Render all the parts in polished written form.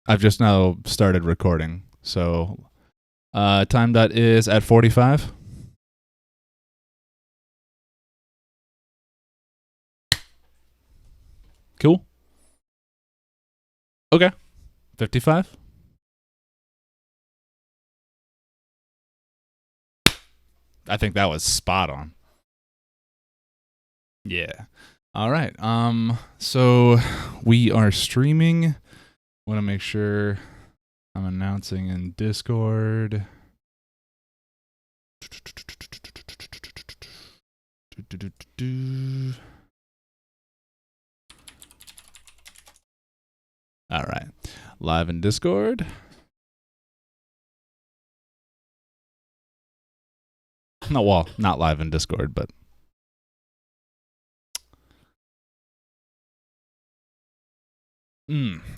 I've just now started recording, so time dot is at 45. Cool. Okay. 55. I think that was spot on. Yeah. All right. So we are streaming. Want to make sure I'm announcing in Discord. All right. Live in Discord. No, well, not live in Discord, but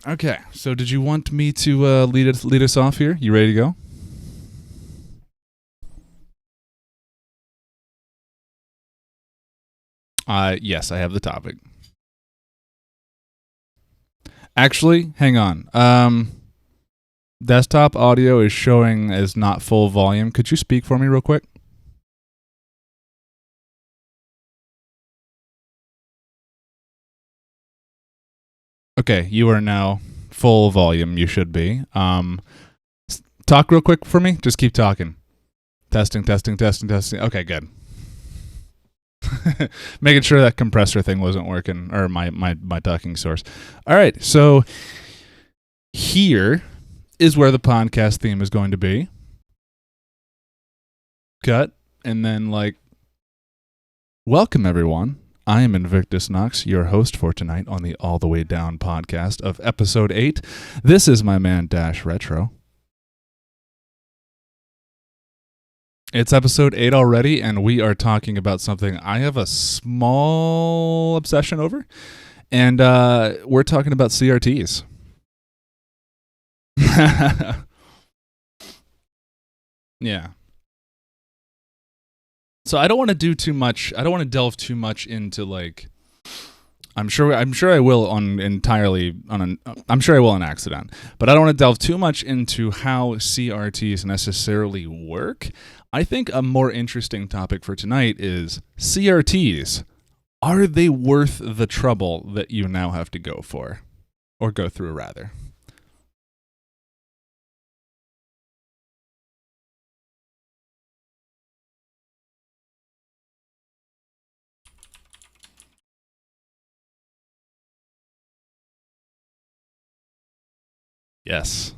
okay. So did you want me to lead us off here? You ready to go? Yes, I have the topic. Actually, hang on. Desktop audio is showing as not full volume. Could you speak for me real quick? Okay, you are now full volume. You should be. Talk real quick for me. Just keep talking. Testing. Okay, good. Making sure that compressor thing wasn't working, or my talking source. All right, so here is where the podcast theme is going to be. Cut, and then welcome everyone. I am InvictvsNox, your host for tonight on the All the Way Down podcast of episode 8. This is my man DashRetro. It's episode 8 already, and we are talking about something I have a small obsession over, and we're talking about CRTs. Yeah. So I don't want to do too much. I don't want to delve too much into I'm sure I will on accident, but I don't want to delve too much into how CRTs necessarily work. I think a more interesting topic for tonight is CRTs. Are they worth the trouble that you now have to go through rather? Yes.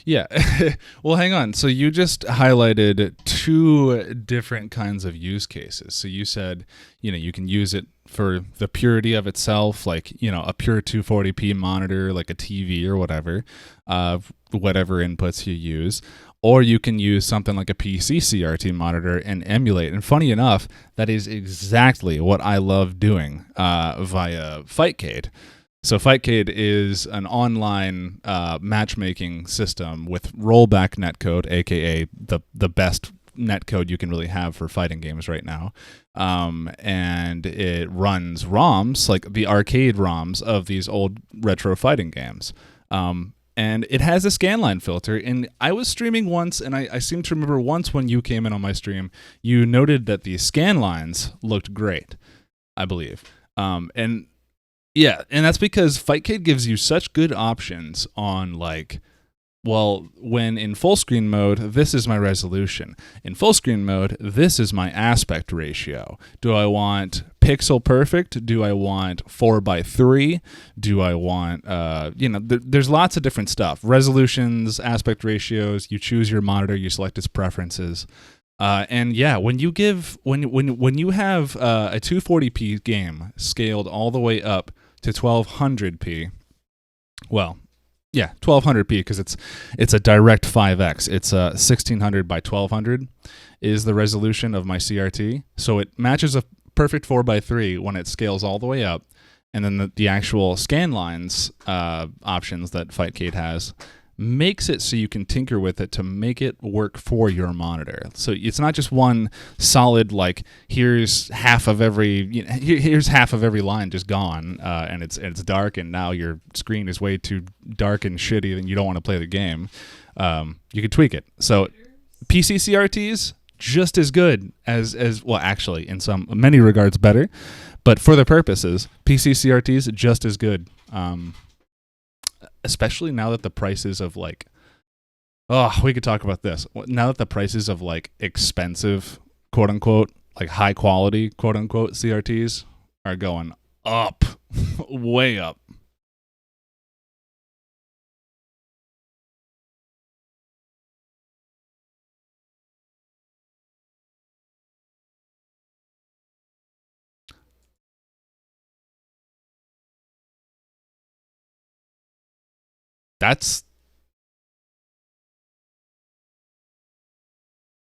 Yeah. Well, hang on. So you just highlighted two different kinds of use cases. So you said, you can use it for the purity of itself, like, a pure 240p monitor, like a TV or whatever inputs you use. Or you can use something like a PC CRT monitor and emulate. And funny enough, that is exactly what I love doing via Fightcade. So Fightcade is an online matchmaking system with rollback netcode, aka the best netcode you can really have for fighting games right now. And it runs ROMs, like the arcade ROMs of these old retro fighting games. And it has a scanline filter. And I was streaming once, and I seem to remember once when you came in on my stream, you noted that the scanlines looked great, I believe. Yeah, and that's because Fightcade gives you such good options on when in full screen mode, this is my resolution. In full screen mode, this is my aspect ratio. Do I want pixel perfect? Do I want 4:3? Do I want, there's lots of different stuff. Resolutions, aspect ratios, you choose your monitor, you select its preferences. And yeah, when you have a 240p game scaled all the way up to 1200p, well, yeah, 1200p because it's a direct 5x. It's 1600 by 1200 is the resolution of my CRT. So it matches a perfect 4:3 when it scales all the way up, and then the actual scan lines options that Fightcade has makes it so you can tinker with it to make it work for your monitor. So it's not just one solid, like, here's half of every line just gone, and it's dark, and now your screen is way too dark and shitty, and you don't want to play the game. You can tweak it. So PC CRTs, just as good as well, actually, in many regards better, but for the purposes, PC CRTs just as good. Especially now that the prices of, like, we could talk about this. Now that the prices of, like, expensive, quote unquote, like high quality, quote unquote, CRTs are going up, way up. That's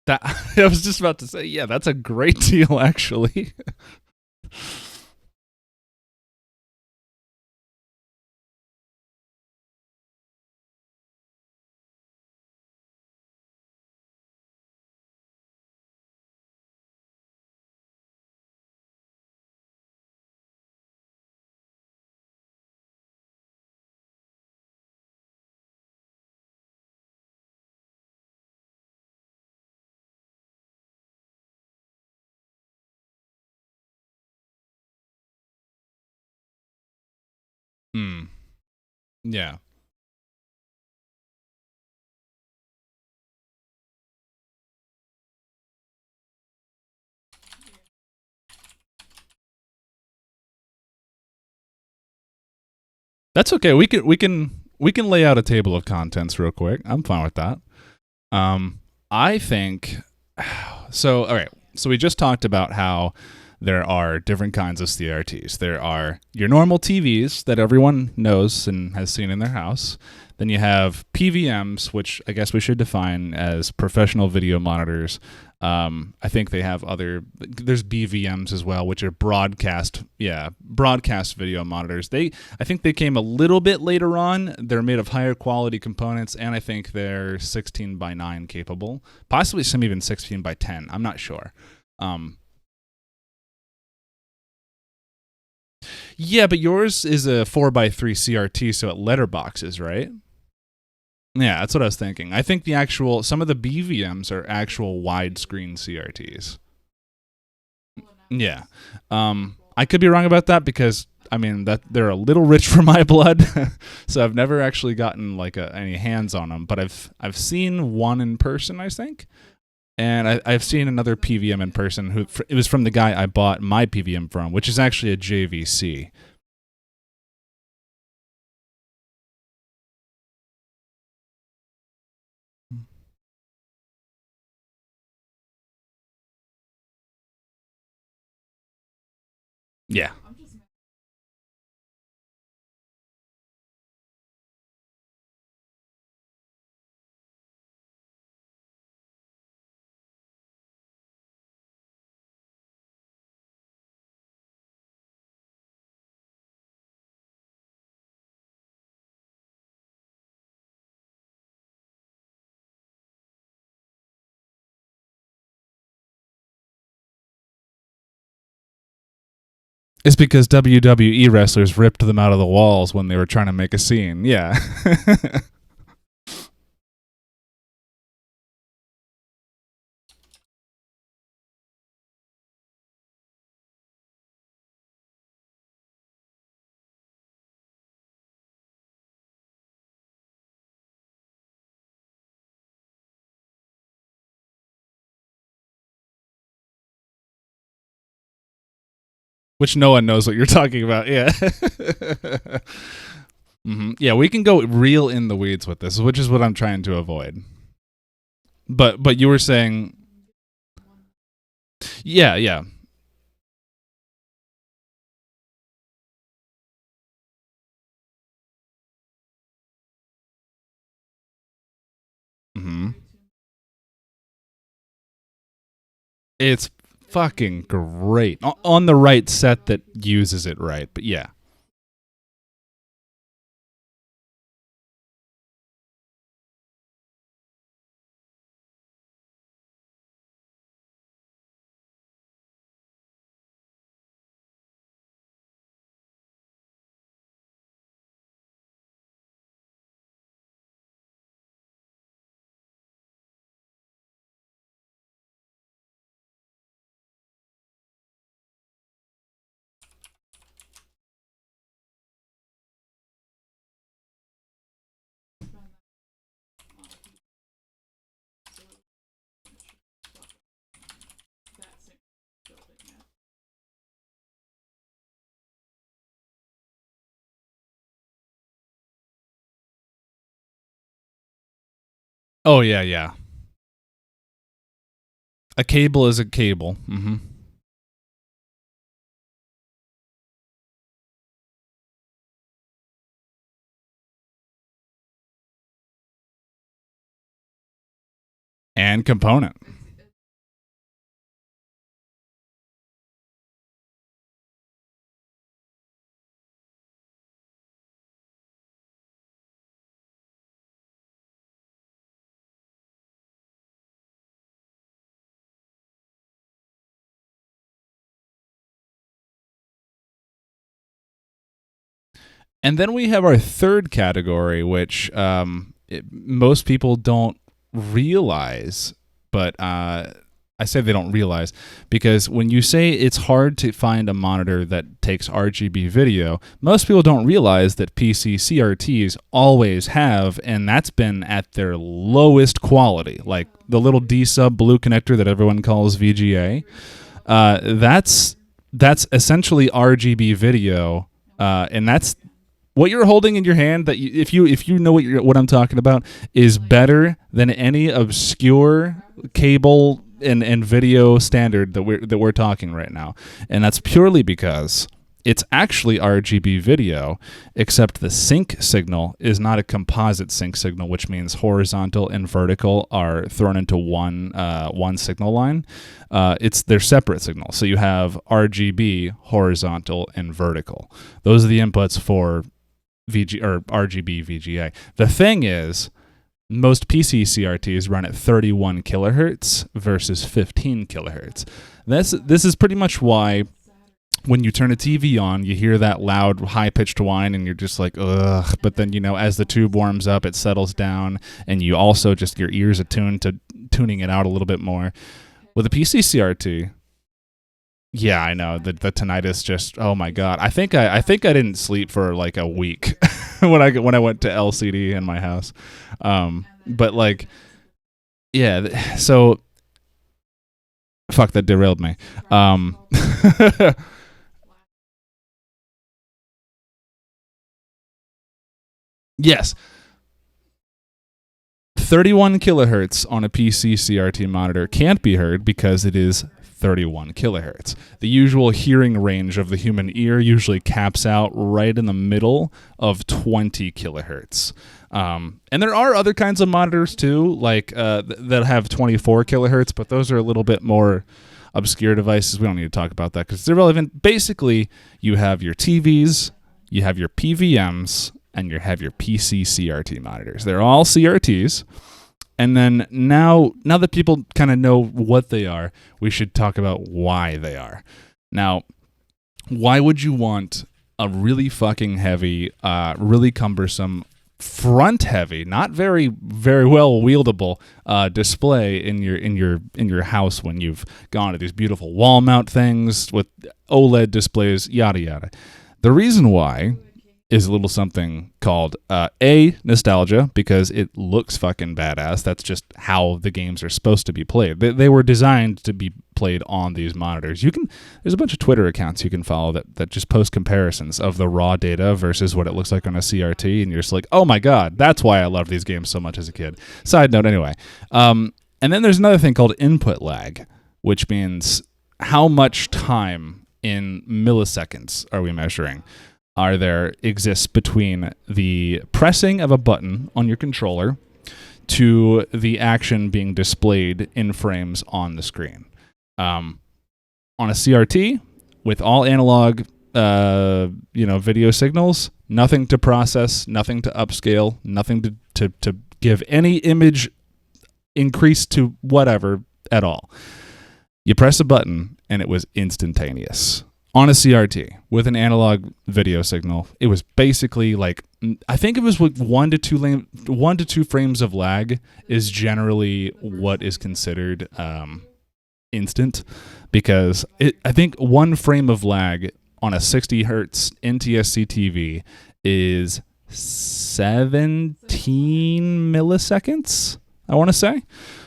that. I was just about to say, yeah, that's a great deal, actually. Yeah. That's okay. We can lay out a table of contents real quick. I'm fine with that. I think so. All right. So we just talked about how there are different kinds of CRTs. There are your normal TVs that everyone knows and has seen in their house. Then you have PVMs, which I guess we should define as professional video monitors. I think they have there's BVMs as well, which are broadcast video monitors. I think they came a little bit later on. They're made of higher quality components, and I think they're 16:9 capable, possibly some even 16:10. I'm not sure. Yeah, but yours is a 4:3 CRT, so it letterboxes, right? Yeah, that's what I was thinking. I think some of the BVMs are actual widescreen CRTs. Yeah. I could be wrong about that because, I mean, that they're a little rich for my blood, so I've never actually gotten like any hands on them. But I've seen one in person, I think, and I've seen another PVM in person. It was from the guy I bought my PVM from, which is actually a JVC. Yeah. It's because WWE wrestlers ripped them out of the walls when they were trying to make a scene. Yeah. Which no one knows what you're talking about. Yeah. Yeah, we can go real in the weeds with this, which is what I'm trying to avoid. But you were saying, yeah. It's fucking great on the right set that uses it right. But yeah. Oh, yeah, yeah. A cable is a cable. Mm-hmm. And component. And then we have our third category, which most people don't realize, but I say they don't realize because when you say it's hard to find a monitor that takes RGB video, most people don't realize that PC CRTs always have, and that's been at their lowest quality. Like the little D-sub blue connector that everyone calls VGA, that's essentially RGB video, and that's what you're holding in your hand. That if you know what I'm talking about, is better than any obscure cable and video standard that we're talking right now, and that's purely because it's actually RGB video, except the sync signal is not a composite sync signal, which means horizontal and vertical are thrown into one signal line. They're separate signals. So you have RGB, horizontal, and vertical. Those are the inputs for RGB VGA. The thing is, most PC CRTs run at 31 kilohertz versus 15 kilohertz. This is pretty much why when you turn a TV on, you hear that loud, high-pitched whine, and you're just like, ugh. But then, as the tube warms up, it settles down, and you also just, your ears attuned to tuning it out a little bit more. With a PC CRT, yeah, I know, the tinnitus just, oh my god. I think I didn't sleep for like a week when I went to LCD in my house. But like, yeah, so, fuck, that derailed me. Yes. 31 kilohertz on a PC CRT monitor can't be heard because it is 31 kilohertz. The usual hearing range of the human ear usually caps out right in the middle of 20 kilohertz. And there are other kinds of monitors too, like that have 24 kilohertz, but those are a little bit more obscure devices. We don't need to talk about that because it's irrelevant. Basically, you have your TVs, you have your PVMs, and you have your PC CRT monitors. They're all CRTs. And then now that people kind of know what they are, we should talk about why they are. Now, why would you want a really fucking heavy, really cumbersome, front-heavy, not very very well wieldable display in your house when you've gone to these beautiful wall mount things with OLED displays, yada yada? The reason why is a little something called nostalgia, because it looks fucking badass. That's just how the games are supposed to be played. They were designed to be played on these monitors. There's a bunch of Twitter accounts you can follow that just post comparisons of the raw data versus what it looks like on a CRT, and you're just like, oh my god, that's why I loved these games so much as a kid. Side note, anyway. And then there's another thing called input lag, which means how much time in milliseconds are we measuring exists between the pressing of a button on your controller to the action being displayed in frames on the screen. On a CRT, with all analog, video signals, nothing to process, nothing to upscale, nothing to give any image increase to whatever at all. You press a button, and it was instantaneous. On a CRT with an analog video signal, it was basically like, I think it was like 1 to 2 frames of lag is generally what is considered instant, because I think 1 frame of lag on a 60 hertz NTSC TV is 17 milliseconds, I want to say.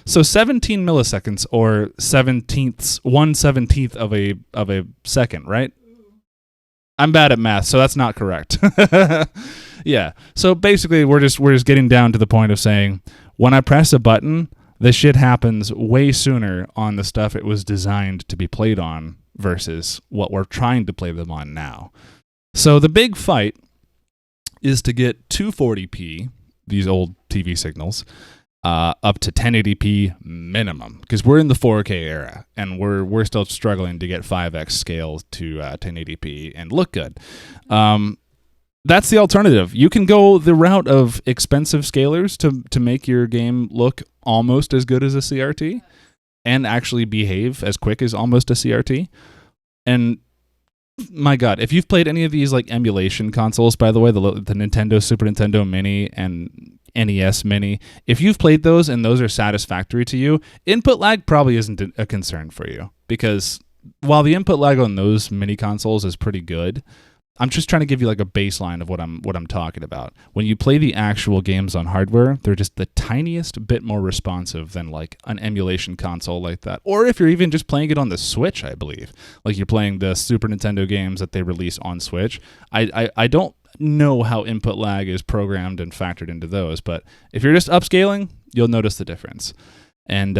So 17 milliseconds, or 1/17 of a second, right? I'm bad at math, so that's not correct. Yeah. So basically, we're just getting down to the point of saying When I press a button, the shit happens way sooner on the stuff it was designed to be played on versus what we're trying to play them on now. So the big fight is to get 240p, these old TV signals, up to 1080p minimum, because we're in the 4K era and we're still struggling to get 5x scale to 1080p and look good. That's the alternative. You can go the route of expensive scalers to make your game look almost as good as a CRT and actually behave as quick as almost a CRT. And my God, if you've played any of these like emulation consoles, by the way, the Nintendo, Super Nintendo Mini, and NES Mini, if you've played those and those are satisfactory to you, input lag probably isn't a concern for you, because while the input lag on those mini consoles is pretty good, I'm just trying to give you like a baseline of what I'm talking about. When you play the actual games on hardware, they're just the tiniest bit more responsive than like an emulation console like that. Or if you're even just playing it on the Switch, I believe. Like you're playing the Super Nintendo games that they release on Switch. I don't know how input lag is programmed and factored into those, but if you're just upscaling, you'll notice the difference. And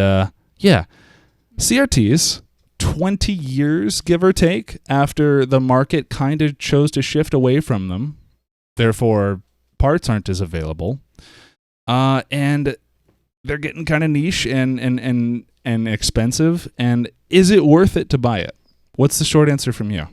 yeah, CRTs, 20 years, give or take, after the market kind of chose to shift away from them. Therefore, parts aren't as available. And they're getting kind of niche and expensive. And is it worth it to buy it? What's the short answer from you?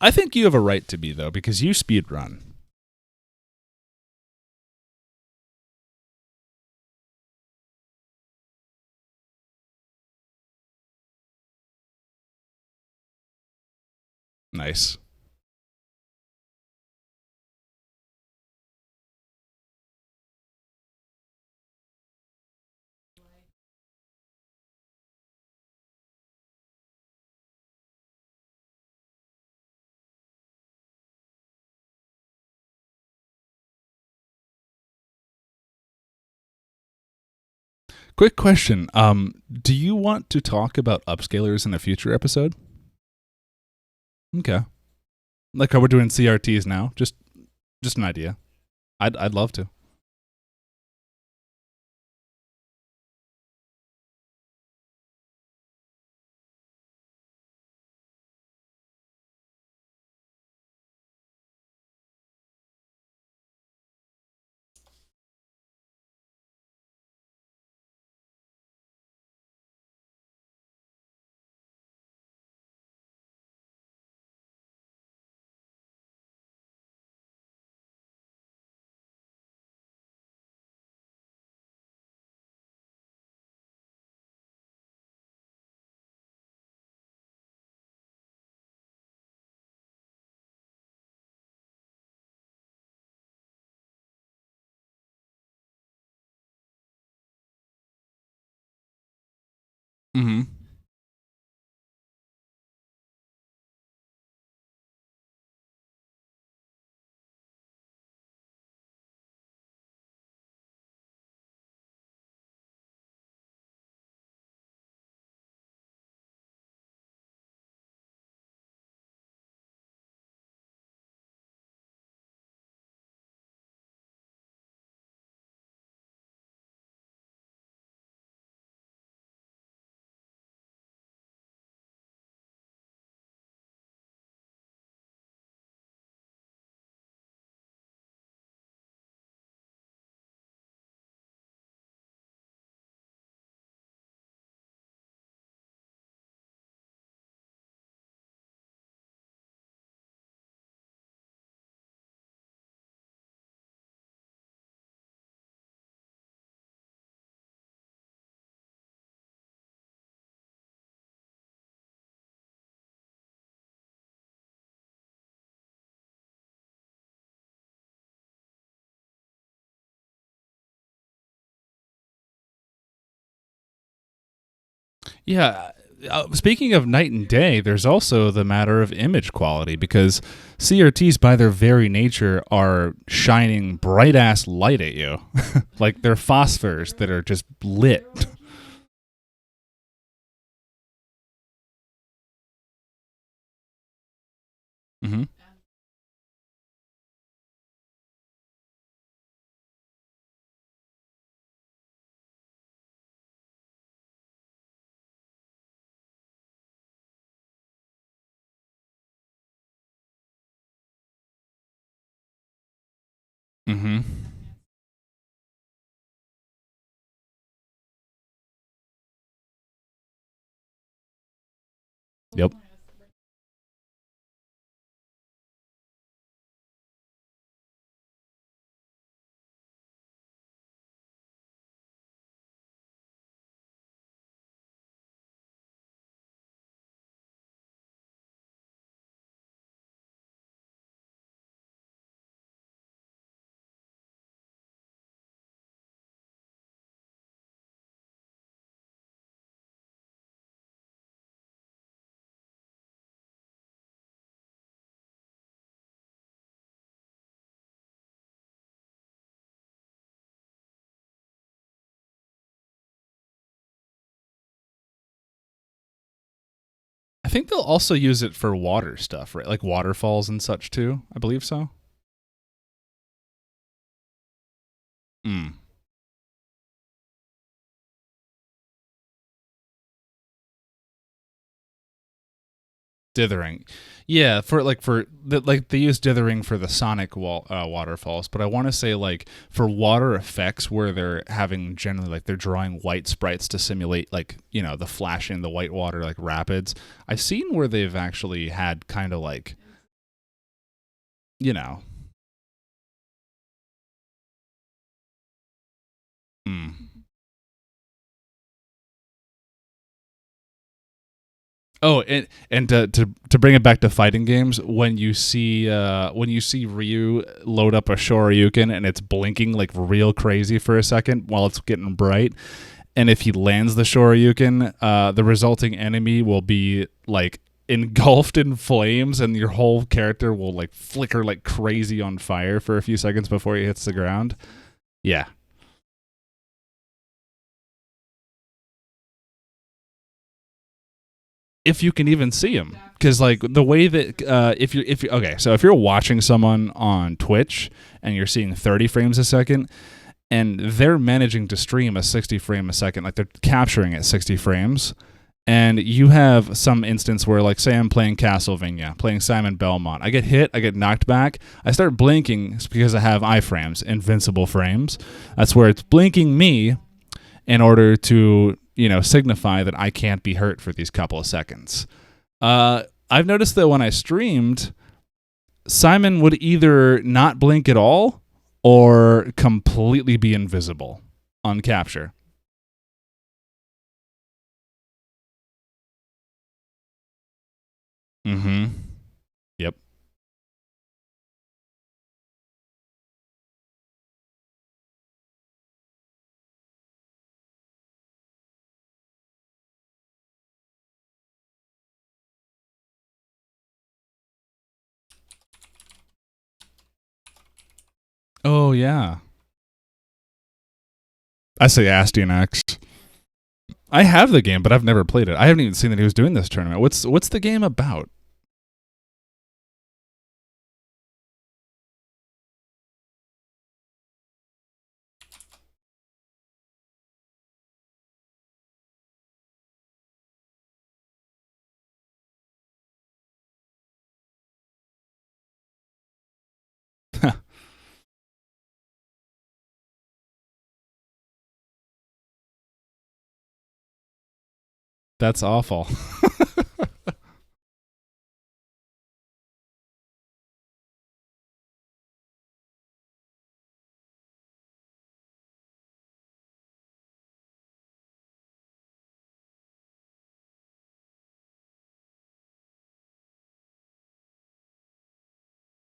I think you have a right to be, though, because you speedrun. Nice. Quick question. Do you want to talk about upscalers in a future episode? Okay. Like how we're doing CRTs now. Just an idea. I'd love to. Mm-hmm. Yeah. Speaking of night and day, there's also the matter of image quality because CRTs, by their very nature, are shining bright ass light at you. Like they're phosphors that are just lit. Mm-hmm. Mm-hmm. Yep. I think they'll also use it for water stuff, right? Like waterfalls and such too. I believe so. Mm. Dithering. Yeah, like they use dithering for the sonic waterfalls, but I want to say like for water effects where they're having generally like they're drawing white sprites to simulate like, you know, the flashing the white water like rapids. I've seen where they've actually had kind of like, you know, mm. Oh, and to bring it back to fighting games, when you see Ryu load up a Shoryuken and it's blinking like real crazy for a second while it's getting bright, and if he lands the Shoryuken, the resulting enemy will be like engulfed in flames, and your whole character will like flicker like crazy on fire for a few seconds before he hits the ground. Yeah, if you can even see him, because like the way that if you okay, so if you're watching someone on Twitch and you're seeing 30 frames a second and they're managing to stream a 60 frame a second, like they're capturing at 60 frames, and you have some instance where like say I'm playing Castlevania, playing Simon Belmont, I get hit, I get knocked back, I start blinking because I have iframes, invincible frames. That's where it's blinking me in order to, you know, signify that I can't be hurt for these couple of seconds. I've noticed that when I streamed, Simon would either not blink at all or completely be invisible on capture. Mm-hmm. Yep. Oh yeah. I say Astyanax. I have the game, but I've never played it. I haven't even seen that he was doing this tournament. What's the game about? That's awful.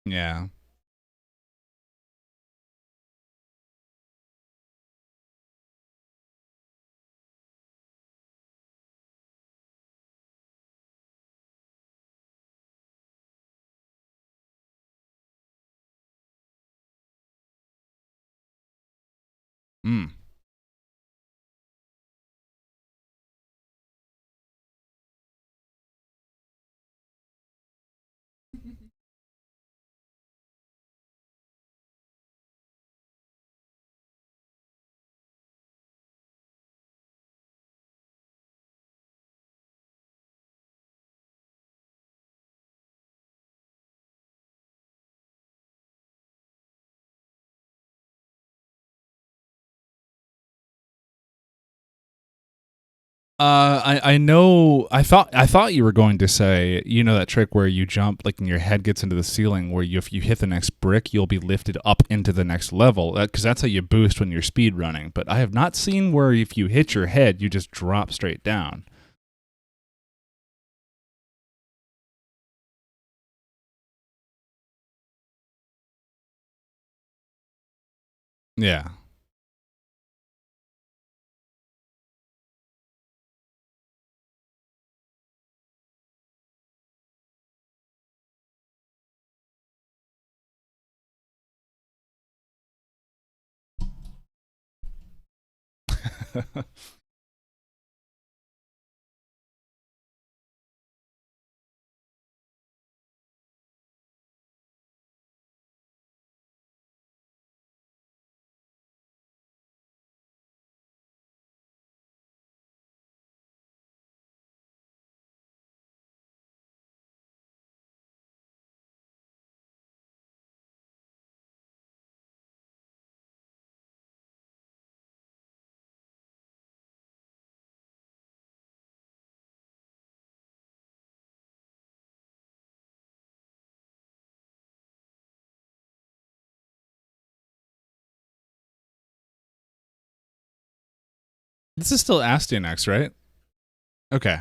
Yeah. Mm. I know. I thought you were going to say, you know, that trick where you jump like and your head gets into the ceiling, where if you hit the next brick, you'll be lifted up into the next level. Because that's how you boost when you're speed running. But I have not seen where if you hit your head, you just drop straight down. Yeah. This is still Astyanax, right? Okay.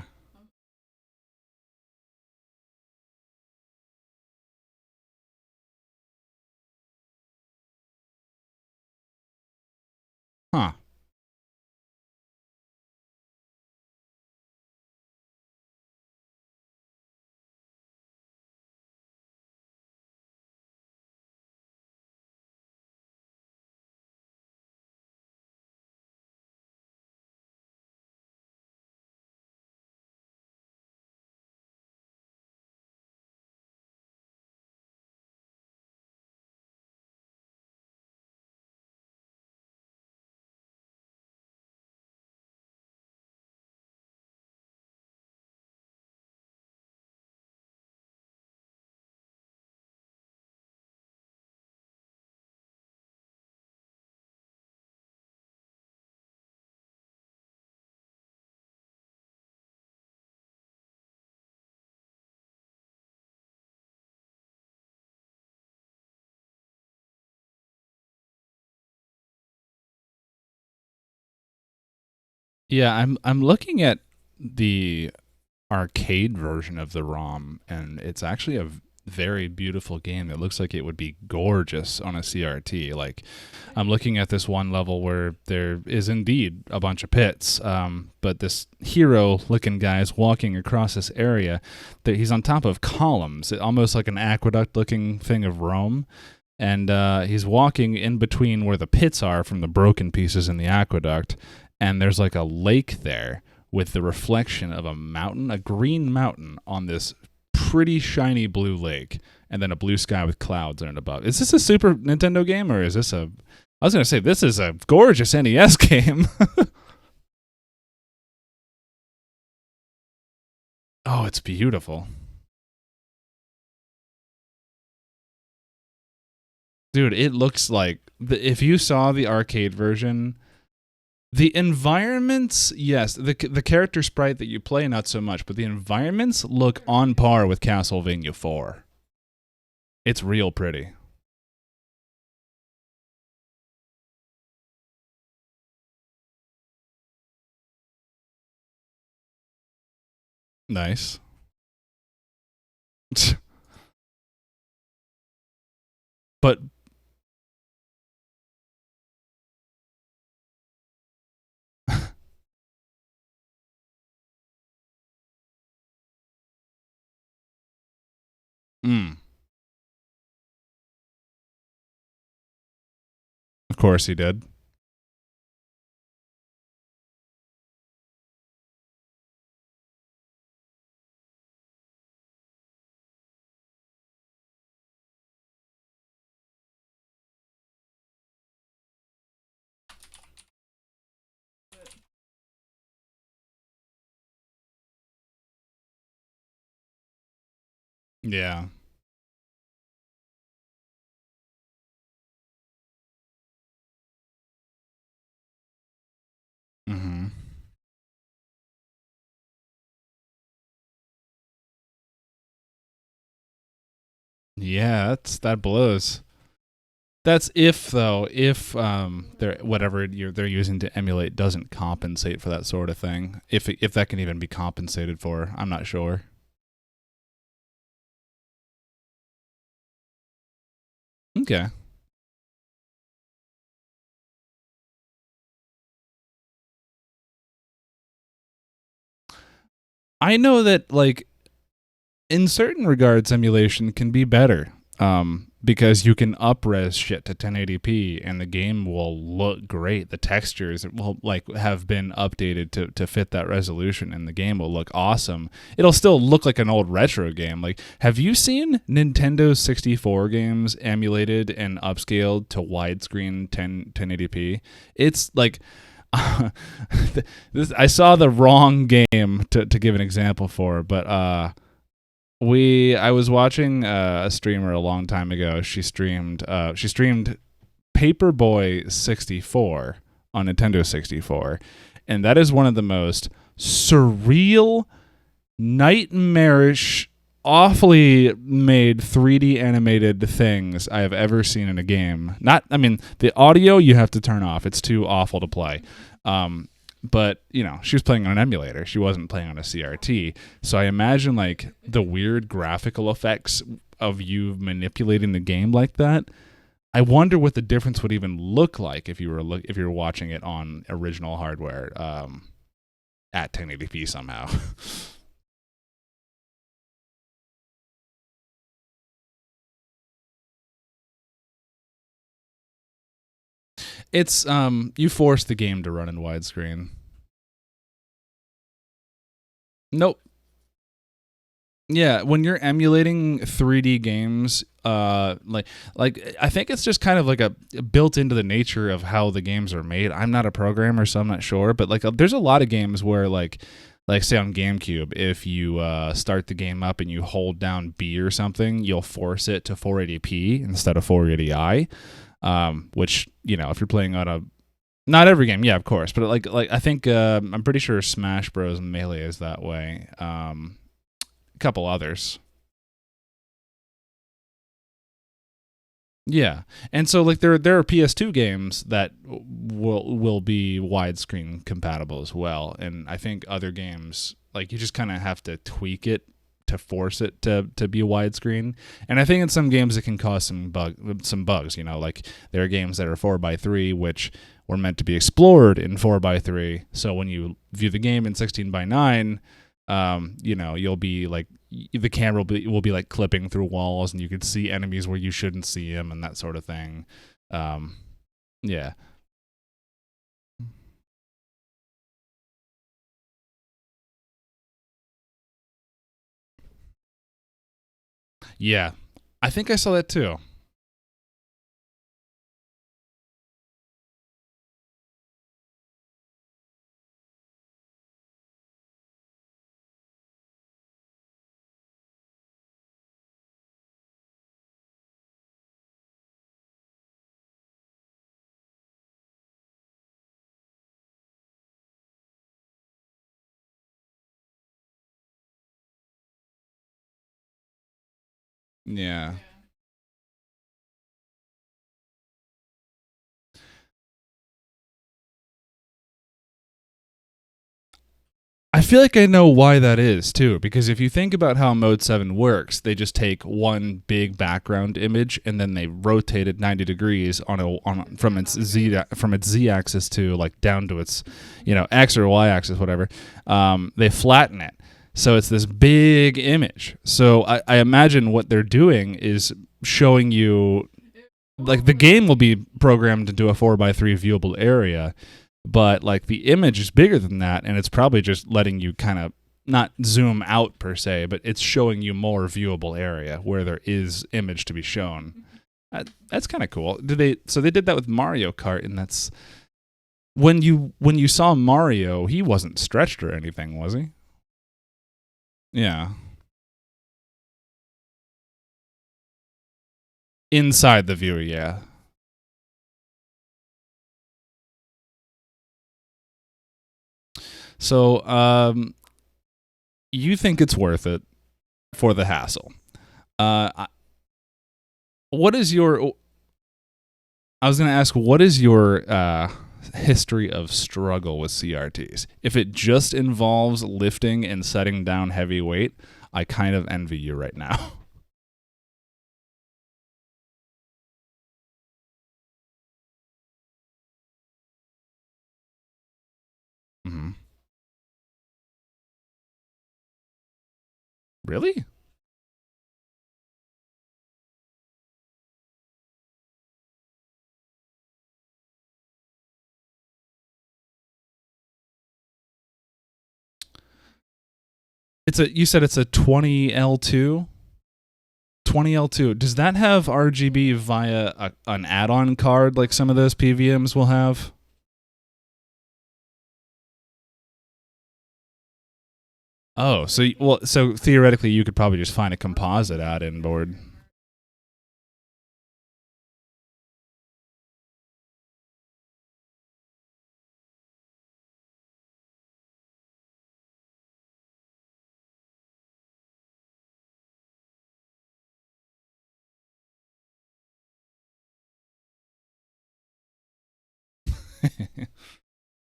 Huh. Yeah, I'm looking at the arcade version of the ROM, and it's actually a very beautiful game. It looks like it would be gorgeous on a CRT. Like, I'm looking at this one level where there is indeed a bunch of pits, but this hero-looking guy is walking across this area. That he's on top of columns, almost like an aqueduct-looking thing of Rome. And he's walking in between where the pits are from the broken pieces in the aqueduct, and there's like a lake there with the reflection of a mountain, a green mountain on this pretty shiny blue lake, and then a blue sky with clouds in it above. Is this a Super Nintendo game, or is this a... I was going to say, this is a gorgeous NES game. Oh, it's beautiful. Dude, it looks like... if you saw the arcade version... The environments, yes, the character sprite that you play, not so much, but the environments look on par with Castlevania 4. It's real pretty. Nice. But of course he did. Yeah. Hmm. Yeah, that blows. That's if though, if they're whatever they're using to emulate doesn't compensate for that sort of thing. If that can even be compensated for, I'm not sure. Okay. I know that like in certain regards, emulation can be better. Because you can upres shit to 1080p and the game will look great. The textures will like have been updated to fit that resolution and the game will look awesome. It'll still look like an old retro game. Like, have you seen Nintendo 64 games emulated and upscaled to widescreen 1080p? It's like I saw the wrong game to give an example for, but I was watching a streamer a long time ago. She streamed Paperboy 64 on Nintendo 64, and that is one of the most surreal, nightmarish, awfully made 3D animated things I have ever seen in a game. I mean, the audio you have to turn off. It's too awful to play. But she was playing on an emulator. She wasn't playing on a CRT. So I imagine like the weird graphical effects of you manipulating the game like that. I wonder what the difference would even look like if you were watching it on original hardware at 1080p somehow. It's you force the game to run in widescreen. Nope. Yeah, when you're emulating 3D games, like I think it's just kind of like a built into the nature of how the games are made. I'm not a programmer, so I'm not sure, but like there's a lot of games where like say on GameCube, if you start the game up and you hold down B or something, you'll force it to 480p instead of 480i. Which if you're playing on a not every game, yeah, of course, but like I think I'm pretty sure Smash Bros. Melee is that way. A couple others. Yeah, and so like there are PS2 games that will be widescreen compatible as well, and I think other games like you just kind of have to tweak it to force it to be widescreen. And I think in some games it can cause some bugs. Like there are games that are 4:3 which were meant to be explored in 4:3. So when you view the game in 16:9, you'll be like the camera will be like clipping through walls, and you could see enemies where you shouldn't see them, and that sort of thing. Um, yeah, yeah. I think I saw that too. Yeah. I feel like I know why that is too, because if you think about how Mode 7 works, they just take one big background image and then they rotate it 90 degrees from its z axis to like down to its x or y axis, whatever. They flatten it, so it's this big image. So I imagine what they're doing is showing you like the game will be programmed into a 4:3 viewable area, but like the image is bigger than that, and it's probably just letting you kind of not zoom out per se, but it's showing you more viewable area where there is image to be shown. That's kind of cool. So they did that with Mario Kart, and that's when you saw Mario, he wasn't stretched or anything, was he? Yeah. Inside the viewer, yeah. So, you think it's worth it for the hassle? What is your? I was going to ask, what is your history of struggle with CRTs? If it just involves lifting and setting down heavy weight, I kind of envy you right now. Mm-hmm. Really? It's a. You said it's a 20L2. 20L2. Does that have RGB via an add-on card like some of those PVMs will have? Oh, so theoretically you could probably just find a composite add-in board.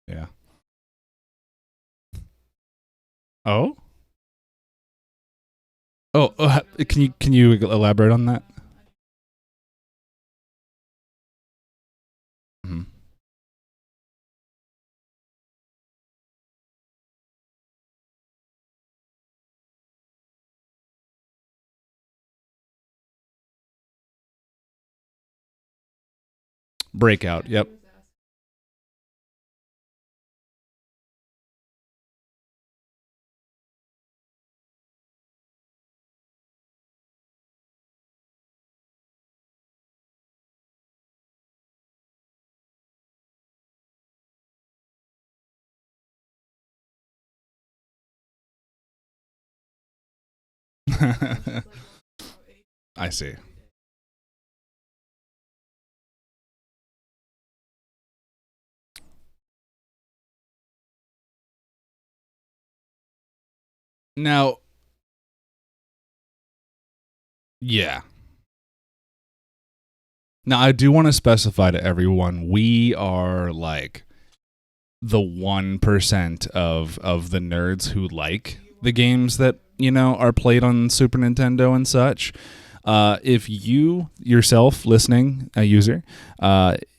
Yeah. Oh? Oh, can you elaborate on that? Mhm. Breakout. Yep. I see. Now, yeah. Now I do want to specify to everyone we are like the 1% of the nerds who like the games that, are played on Super Nintendo and such. If you yourself listening, a user,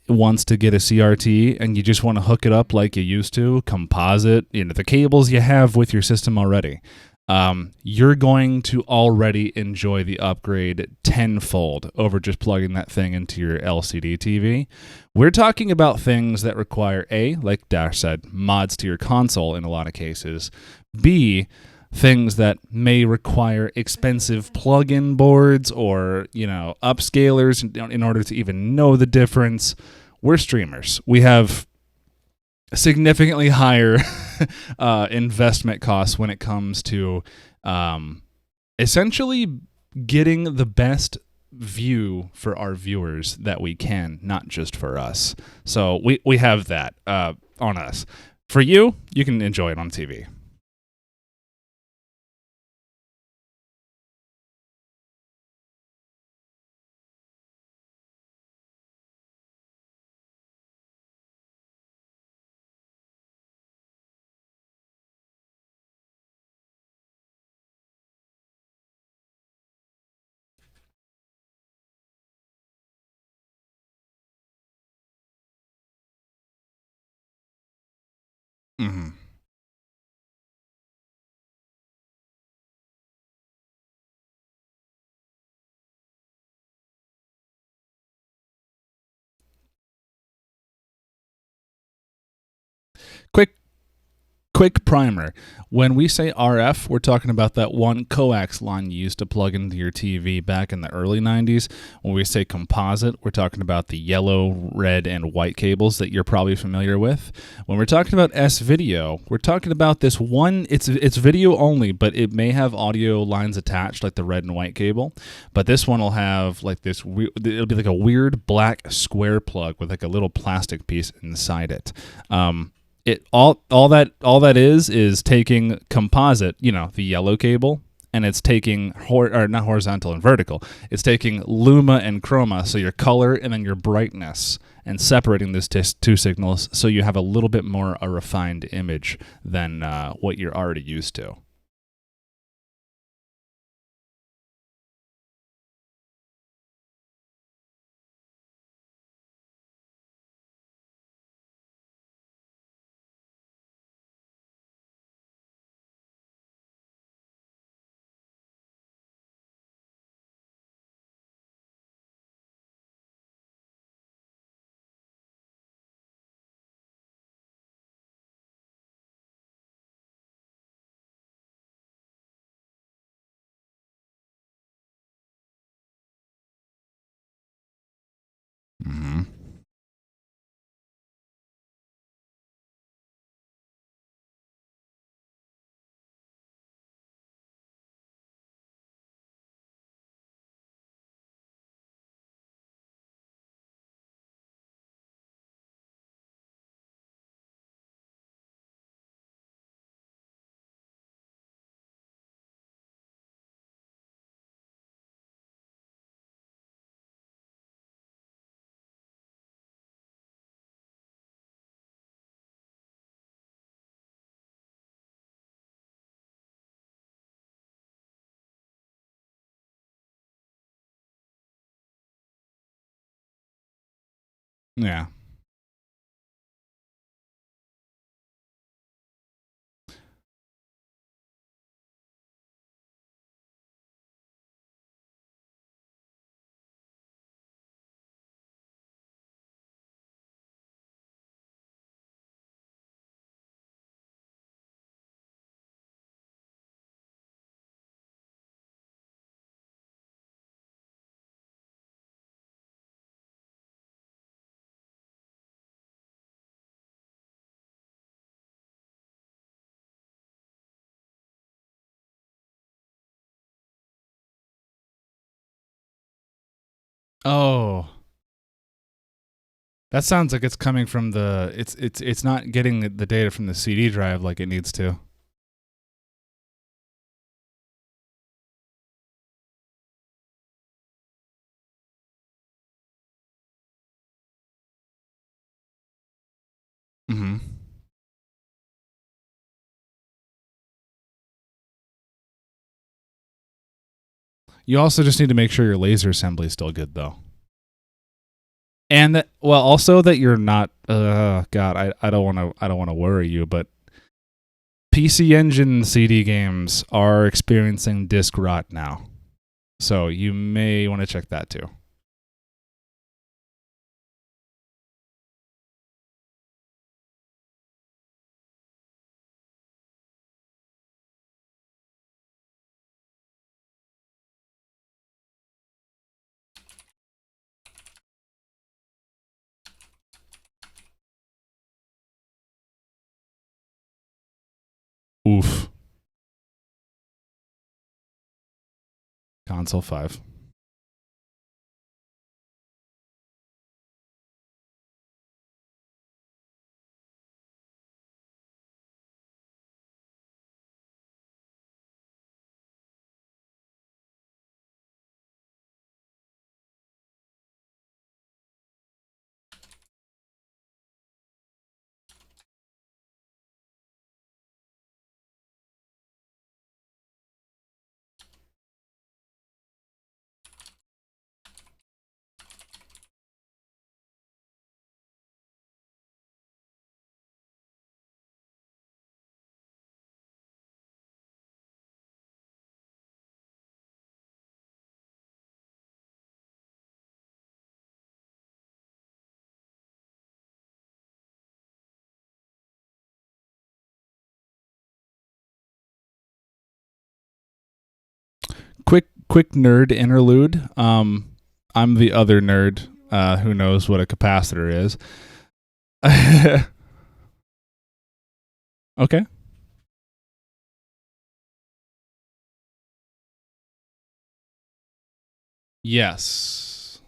wants to get a CRT and you just want to hook it up like you used to, composite, the cables you have with your system already, you're going to already enjoy the upgrade tenfold over just plugging that thing into your LCD TV. We're talking about things that require A, like Dash said, mods to your console in a lot of cases, B, things that may require expensive plug-in boards or, upscalers in order to even know the difference. We're streamers. We have significantly higher investment costs when it comes to essentially getting the best view for our viewers that we can, not just for us. So we have that on us. For you, you can enjoy it on TV. Mm-hmm. Quick quick primer. When we say RF, we're talking about that one coax line you used to plug into your TV back in the early 90s. When we say composite, we're talking about the yellow, red, and white cables that you're probably familiar with. When we're talking about S-video, we're talking about this one, it's video only, but it may have audio lines attached like the red and white cable. But this one will have like this, it'll be like a weird black square plug with like a little plastic piece inside it. All that is taking composite, the yellow cable, and it's taking not horizontal and vertical. It's taking luma and chroma, so your color and then your brightness, and separating these two signals so you have a little bit more a refined image than what you're already used to. Mm-hmm. Yeah. Oh, that sounds like it's coming from the. It's not getting the data from the CD drive like it needs to. Mm-hmm. You also just need to make sure your laser assembly is still good, though. And that, well, also that you're not. God, I don't want to worry you, but PC Engine CD games are experiencing disk rot now, so you may want to check that too. Oof. Console 5. quick nerd interlude. I'm the other nerd who knows what a capacitor is. Okay. Yes.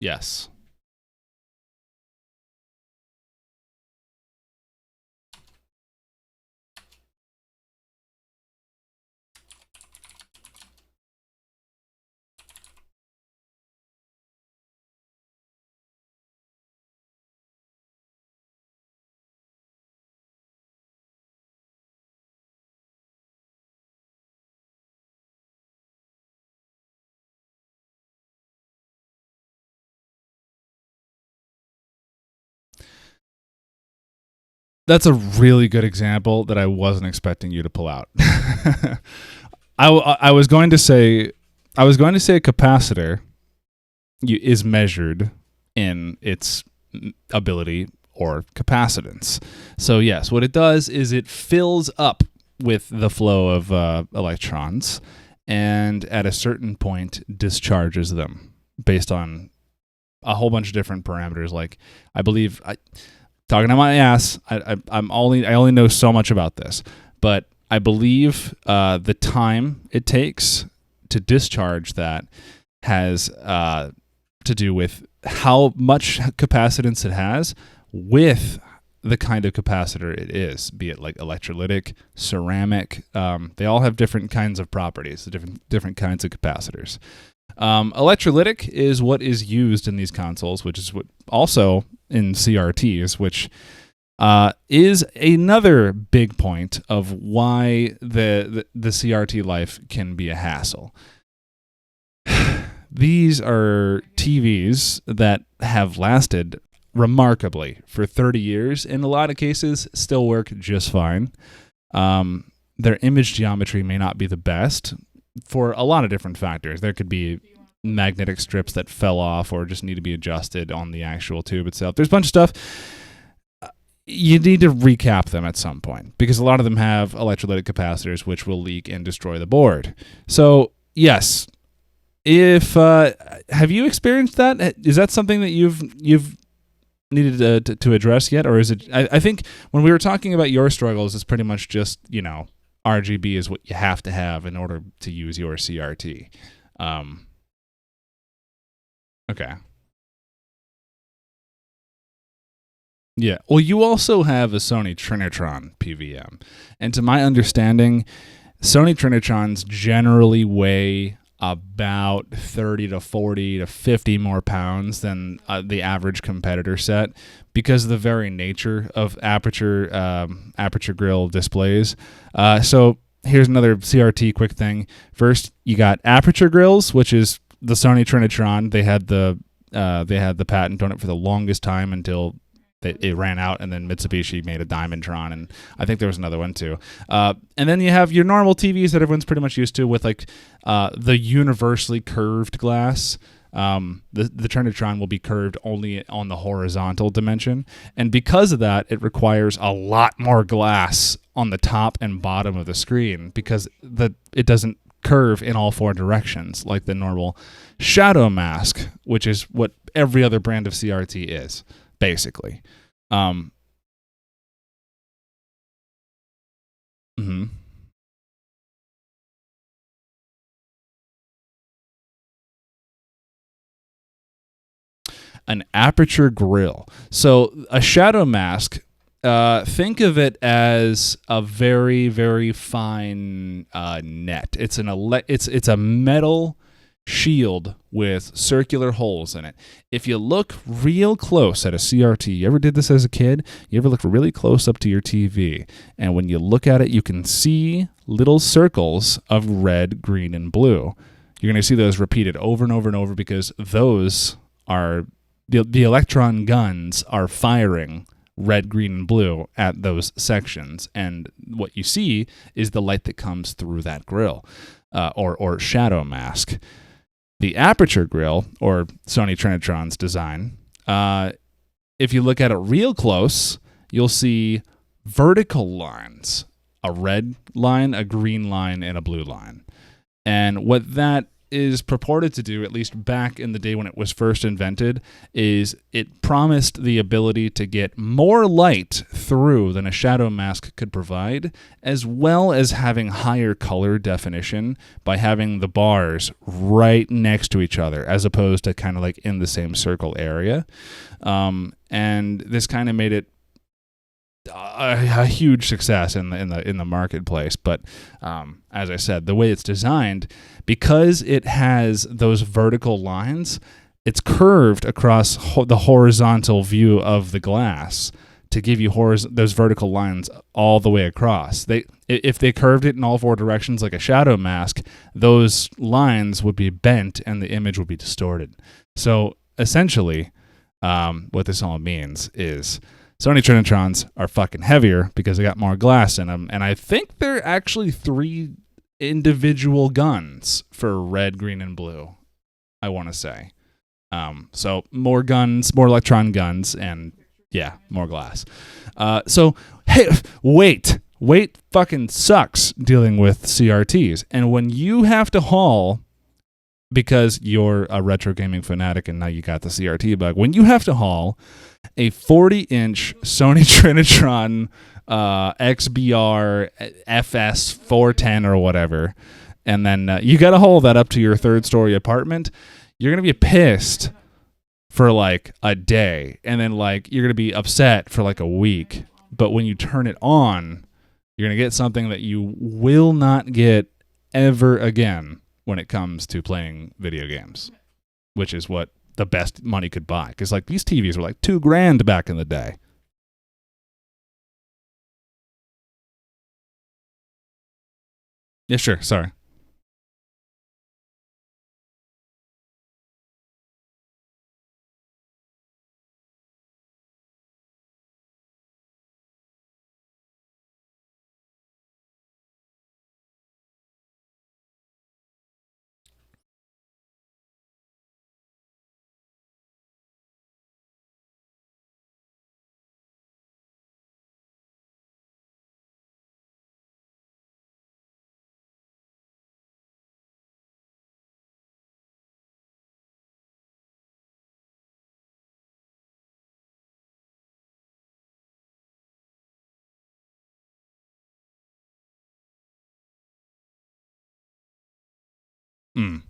Yes. That's a really good example that I wasn't expecting you to pull out. I was going to say a capacitor is measured in its ability or capacitance. So yes, what it does is it fills up with the flow of electrons, and at a certain point discharges them based on a whole bunch of different parameters. Like I believe, talking on my ass, I only know so much about this, but I believe the time it takes to discharge that has to do with how much capacitance it has with the kind of capacitor it is, be it like electrolytic, ceramic. They all have different kinds of properties, different kinds of capacitors. Electrolytic is what is used in these consoles, which is what also in CRTs, which is another big point of why the CRT life can be a hassle. These are TVs that have lasted remarkably for 30 years. In a lot of cases, still work just fine. Their image geometry may not be the best for a lot of different factors. There could be magnetic strips that fell off or just need to be adjusted on the actual tube itself. There's a bunch of stuff. You need to recap them at some point because a lot of them have electrolytic capacitors which will leak and destroy the board. So, yes, if have you experienced that? Is that something that you've needed to address yet, or is it? I think when we were talking about your struggles, it's pretty much just RGB is what you have to have in order to use your CRT. Okay. Yeah. Well, you also have a Sony Trinitron Pvm, and to my understanding, Sony Trinitrons generally weigh about 30 to 40 to 50 more pounds than the average competitor set because of the very nature of aperture grill displays. So here's another CRT quick thing. First, you got aperture grills, which is the Sony Trinitron. They had the patent on it for the longest time until it ran out, and then Mitsubishi made a Diamondtron, and I think there was another one too. And then you have your normal TVs that everyone's pretty much used to with like the universally curved glass. The Trinitron will be curved only on the horizontal dimension, and because of that, it requires a lot more glass on the top and bottom of the screen because it doesn't curve in all four directions like the normal shadow mask, which is what every other brand of CRT is. Basically. Mm-hmm. An aperture grill. So a shadow mask, think of it as a very, very fine net. It's a metal shield with circular holes in it. If you look real close at a CRT, you ever did this as a kid? You ever look really close up to your TV, and when you look at it, you can see little circles of red, green, and blue. You're going to see those repeated over and over and over because those are the electron guns are firing red, green, and blue at those sections, and what you see is the light that comes through that grill or shadow mask. The aperture grill, or Sony Trinitron's design, if you look at it real close, you'll see vertical lines, a red line, a green line, and a blue line. And what that is purported to do, at least back in the day when it was first invented, is it promised the ability to get more light through than a shadow mask could provide, as well as having higher color definition by having the bars right next to each other, as opposed to kind of like in the same circle area. And this kind of made it a huge success in the marketplace. But as I said, the way it's designed, because it has those vertical lines, it's curved across the horizontal view of the glass to give you those vertical lines all the way across. If they curved it in all four directions like a shadow mask, those lines would be bent and the image would be distorted. So essentially, what this all means is Sony Trinitrons are fucking heavier because they got more glass in them, and I think they're actually 3 individual guns for red, green, and blue, I want to say. So more guns, more electron guns, and yeah, more glass. So, hey, weight fucking sucks dealing with CRTs, and when you have to haul, because you're a retro gaming fanatic and now you got the CRT bug, when you have to haul a 40-inch Sony Trinitron XBR FS 410 or whatever, and then you got to haul that up to your 3rd-story apartment, you're going to be pissed for like a day, and then like you're going to be upset for like a week. But when you turn it on, you're going to get something that you will not get ever again when it comes to playing video games, which is what the best money could buy. Because like these TVs were like $2,000 back in the day. Yeah, sure. Sorry. Mm.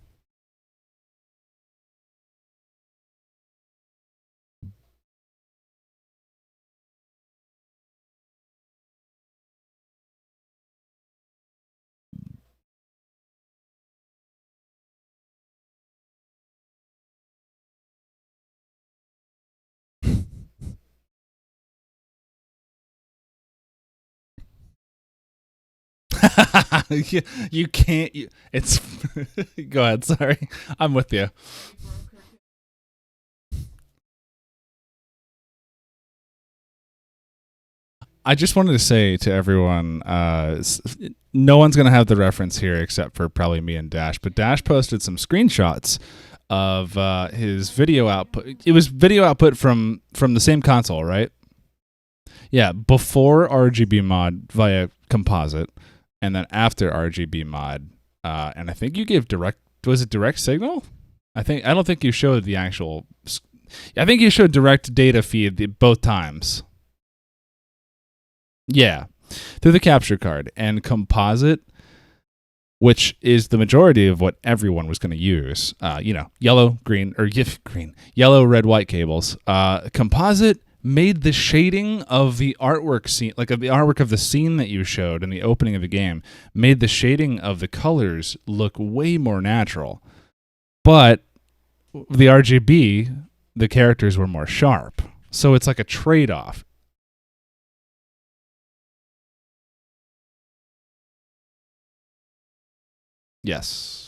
you can't. It's. Go ahead. Sorry, I'm with you. I just wanted to say to everyone, no one's going to have the reference here except for probably me and Dash. But Dash posted some screenshots of his video output. It was video output from the same console, right? Yeah, before RGB Mod via composite, and then after RGB Mod. And I think you gave direct. Was it direct signal? I don't think you showed the actual. I think you showed direct data feed both times. Yeah, through the capture card. And composite, which is the majority of what everyone was going to use. Yellow, green, or green, yellow, red, white cables. Composite made the shading of the artwork scene, like of the artwork of the scene that you showed in the opening of the game, made the shading of the colors look way more natural. But the RGB, the characters were more sharp. So it's like a trade-off. Yes.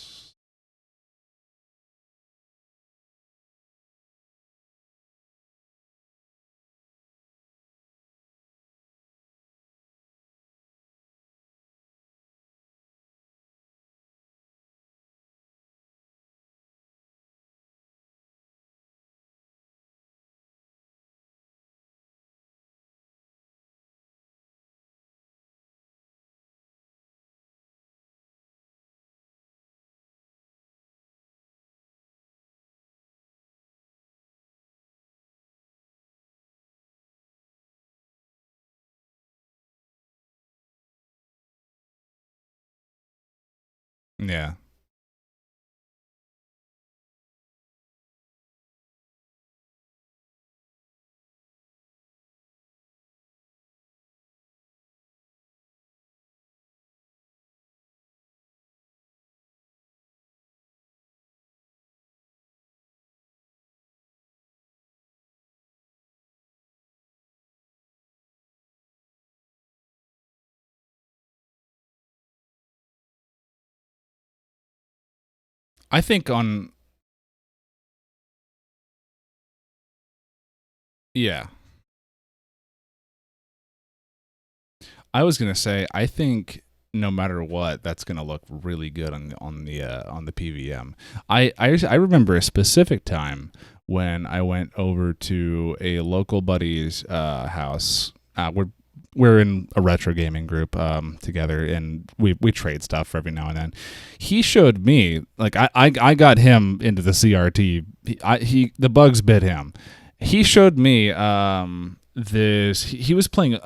Yeah. I think on yeah. I was gonna say I think no matter what, that's gonna look really good on the PVM. I remember a specific time when I went over to a local buddy's house. We're in a retro gaming group together, and we trade stuff every now and then. He showed me like I got him into the CRT. The bugs bit him. He showed me this he was playing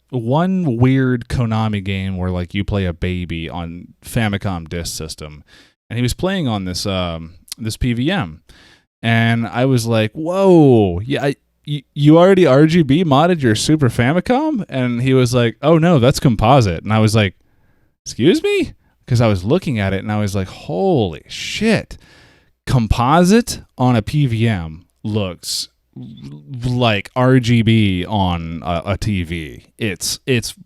one weird Konami game where like you play a baby on Famicom disk system, and he was playing on this PVM, and I was like, whoa, yeah, you already RGB modded your Super Famicom? And he was like, oh no, that's composite. And I was like, excuse me, because I was looking at it and I was like, holy shit, composite on a PVM looks like RGB on a TV. It's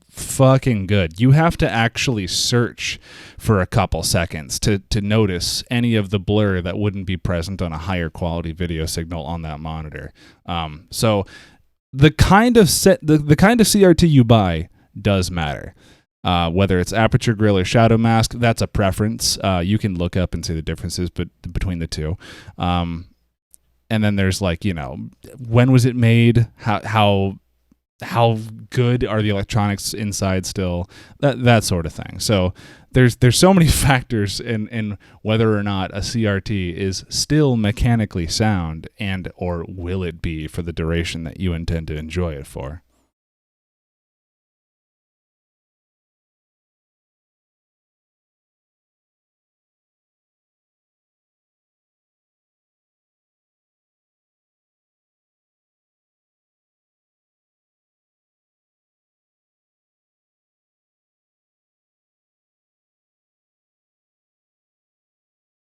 fucking good. You have to actually search for a couple seconds to notice any of the blur that wouldn't be present on a higher quality video signal on that monitor. So the kind of the kind of CRT you buy does matter. Whether it's aperture grill or shadow mask, that's a preference. You can look up and see the differences between the two. And then there's like, when was it made? How good are the electronics inside still? That sort of thing. So there's so many factors in whether or not a CRT is still mechanically sound, and or will it be for the duration that you intend to enjoy it for.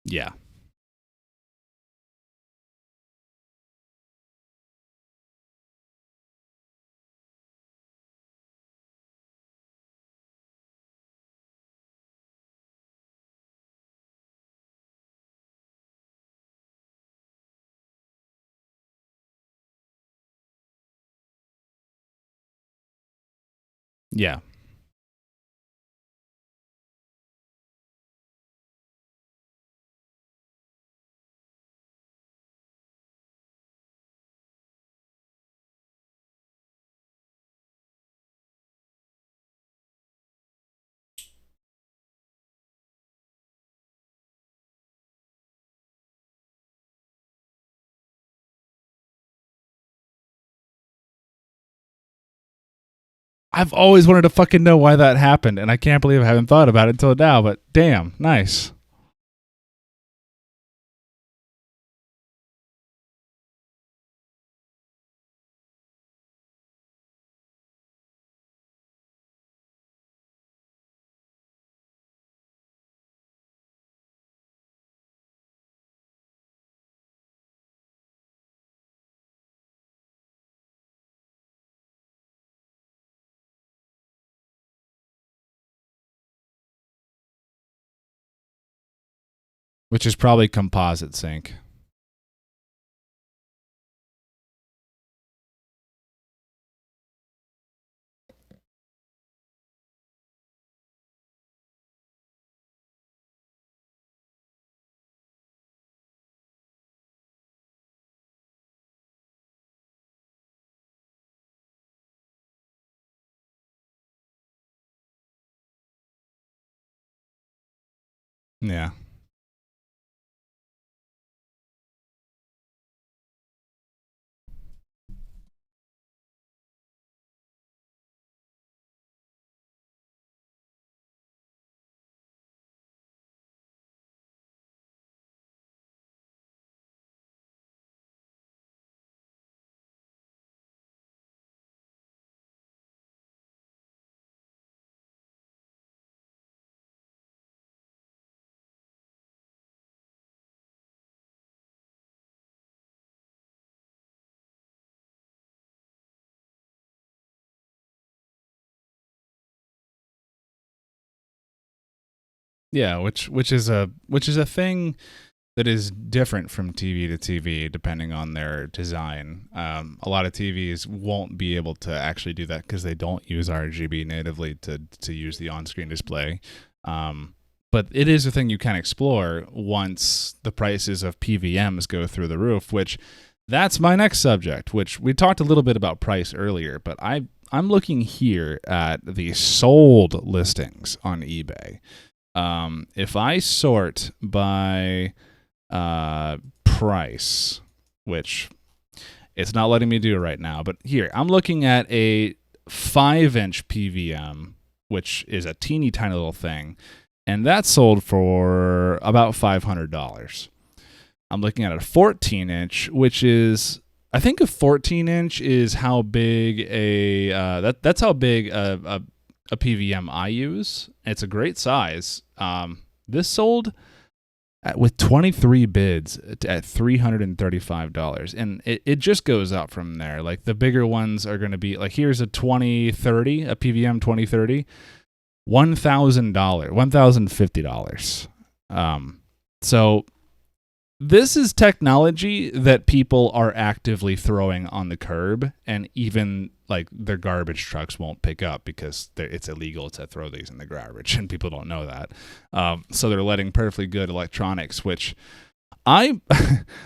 Yeah. Yeah. I've always wanted to fucking know why that happened, and I can't believe I haven't thought about it until now, but damn, nice. Which is probably composite sync. Yeah. Yeah, which is a thing that is different from TV to TV depending on their design. A lot of TVs won't be able to actually do that because they don't use RGB natively to use the on-screen display. But it is a thing you can explore once the prices of PVMs go through the roof, which that's my next subject, which we talked a little bit about price earlier, but I'm looking here at the sold listings on eBay. If I sort by price, which it's not letting me do right now, but here I'm looking at a 5-inch PVM, which is a teeny tiny little thing, and that's sold for about $500. I'm looking at a 14-inch, which is, I think a 14-inch is how big that's how big a PVM I use. It's a great size. This sold with 23 bids at $335, and it just goes up from there. Like the bigger ones are going to be like, here's a 2030, a PVM 2030, $1,000, $1,050. So this is technology that people are actively throwing on the curb, and even like their garbage trucks won't pick up because it's illegal to throw these in the garbage, and people don't know that. So they're letting perfectly good electronics, which I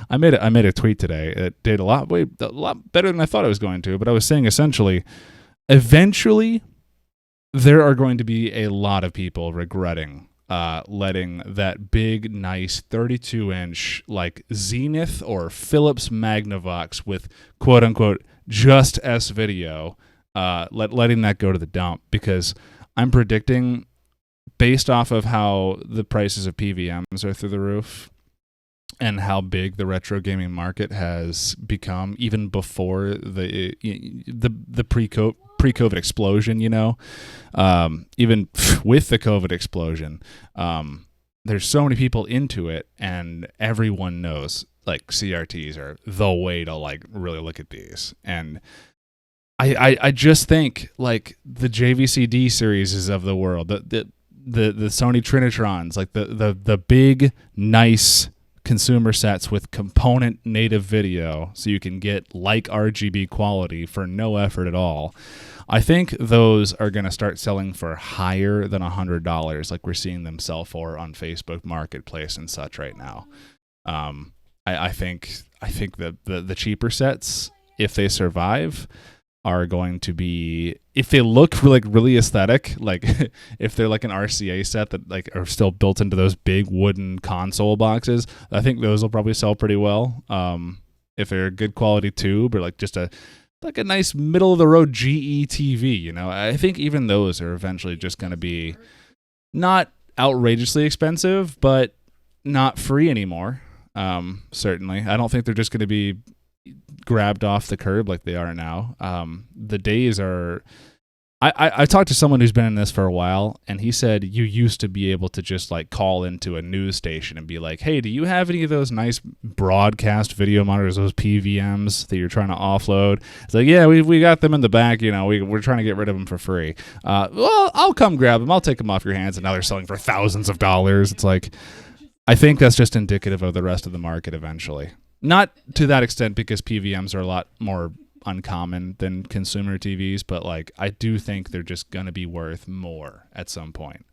I made a tweet today. It did a lot better than I thought it was going to, but I was saying essentially, eventually there are going to be a lot of people regretting letting that big, nice 32-inch like Zenith or Philips Magnavox with quote unquote just S video, letting that go to the dump, because I'm predicting, based off of how the prices of PVMs are through the roof and how big the retro gaming market has become, even before the pre-COVID explosion, even with the COVID explosion, there's so many people into it, and everyone knows like CRTs are the way to like really look at these. And I just think like the JVCD series of the world, the Sony Trinitrons, like the big nice consumer sets with component native video, so you can get like RGB quality for no effort at all. I think those are going to start selling for higher than $100, like we're seeing them sell for on Facebook Marketplace and such right now. I think the cheaper sets, if they survive, are going to be, if they look really aesthetic, like if they're like an RCA set that like are still built into those big wooden console boxes, I think those will probably sell pretty well. If they're a good quality tube, or like just a nice middle of the road GE TV, I think even those are eventually just going to be not outrageously expensive, but not free anymore. Certainly, I don't think they're just going to be grabbed off the curb like they are now. The days are. I talked to someone who's been in this for a while, and he said you used to be able to just like call into a news station and be like, "Hey, do you have any of those nice broadcast video monitors, those PVMs that you're trying to offload?" It's like, "Yeah, we got them in the back. We're trying to get rid of them for free." Well, I'll come grab them. I'll take them off your hands. And now they're selling for thousands of dollars. It's like, I think that's just indicative of the rest of the market eventually. Not to that extent, because PVMs are a lot more uncommon than consumer TVs, but like I do think they're just going to be worth more at some point.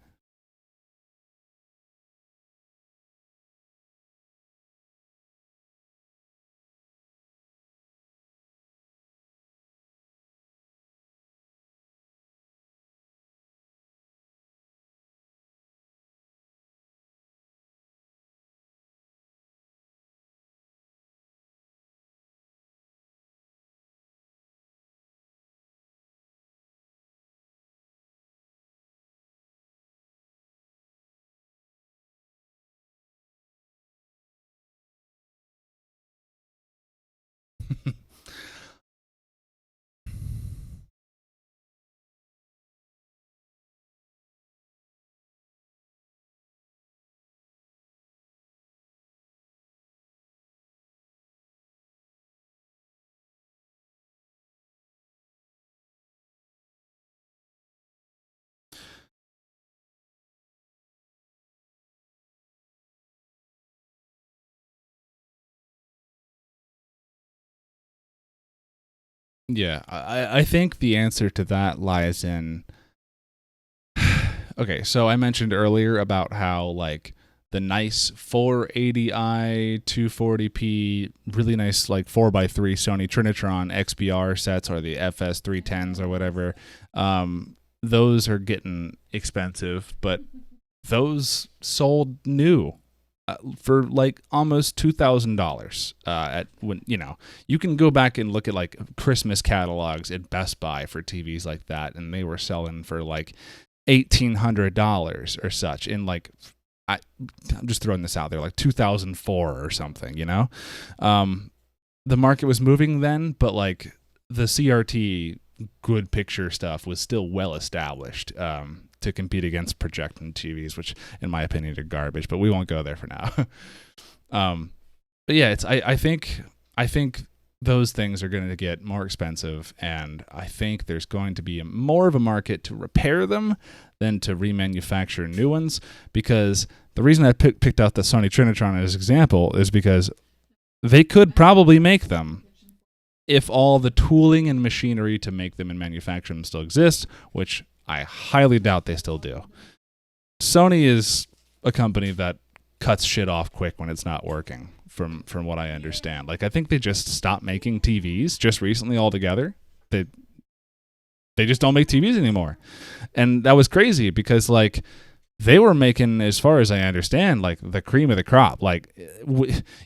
Yeah, I think the answer to that lies in. Okay, so I mentioned earlier about how like the nice 480i 240p, really nice like 4x3 Sony Trinitron XBR sets or the FS310s or whatever. Those are getting expensive, but those sold new for like almost $2,000. At when you can go back and look at like Christmas catalogs at Best Buy for TVs like that, and they were selling for like $1,800 or such in like I'm just throwing this out there, like 2004 or something. The market was moving then, but like the CRT good picture stuff was still well established to compete against projecting TVs, which in my opinion are garbage, but we won't go there for now. But yeah, I think those things are going to get more expensive, and I think there's going to be more of a market to repair them than to remanufacture new ones, because the reason I picked out the Sony Trinitron as an example is because they could probably make them if all the tooling and machinery to make them and manufacture them still exists, which I highly doubt they still do. Sony is a company that cuts shit off quick when it's not working, from what I understand. Like, I think they just stopped making TVs just recently altogether. They just don't make TVs anymore. And that was crazy because, like, they were making, as far as I understand, like the cream of the crop. Like,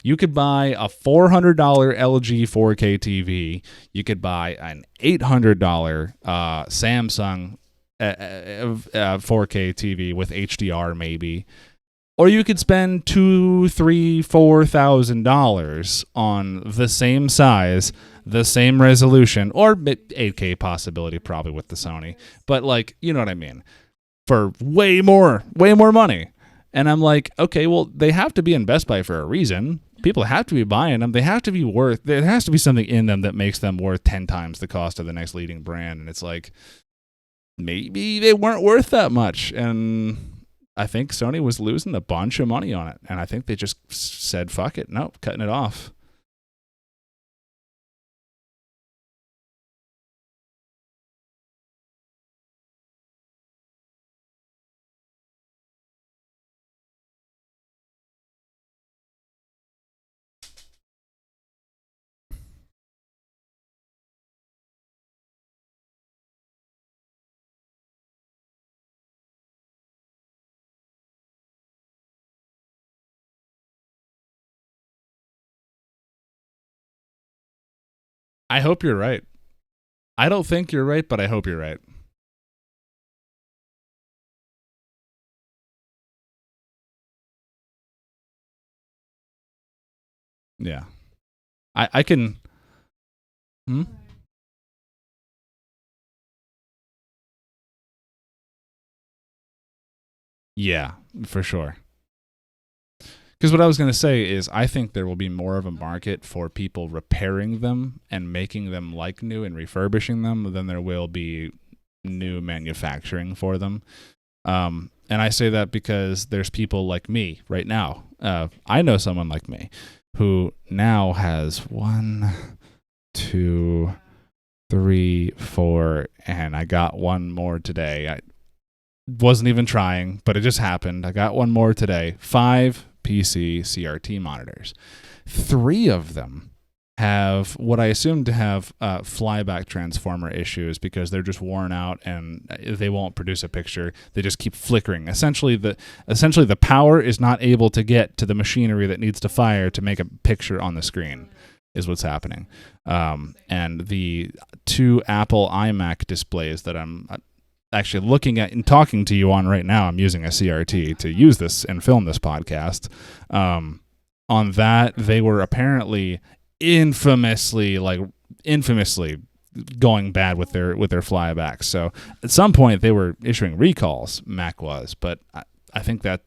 you could buy a $400 LG 4K TV. You could buy an $800 Samsung 4K TV with HDR maybe. Or you could spend $2,000, $3,000, $4,000 on the same size, the same resolution, or 8K possibility probably with the Sony. But like, you know what I mean? For way more money. And I'm like, okay, well, they have to be in Best Buy for a reason. People have to be buying them. They have to be worth, there has to be something in them that makes them worth 10 times the cost of the next leading brand. And it's like, maybe they weren't worth that much. And I think Sony was losing a bunch of money on it. And I think they just said, fuck it. No, cutting it off. I hope you're right. I don't think you're right, but I hope you're right. Yeah. I can. Hmm? Yeah, for sure. Because what I was going to say is I think there will be more of a market for people repairing them and making them like new and refurbishing them than there will be new manufacturing for them. And I say that because there's people like me right now. I know someone like me who now has 1, 2, 3, 4, and I got one more today. I wasn't even trying, but it just happened. I got one more today. 5 PC CRT monitors. 3 of them have what I assume to have flyback transformer issues because they're just worn out and they won't produce a picture. They just keep flickering. Essentially, the power is not able to get to the machinery that needs to fire to make a picture on the screen, is what's happening. And the 2 Apple iMac displays that I'm actually looking at and talking to you on right now, I'm using a CRT to use this and film this podcast. On that, they were apparently infamously going bad with their flybacks. So at some point they were issuing recalls, Mac was, but I think that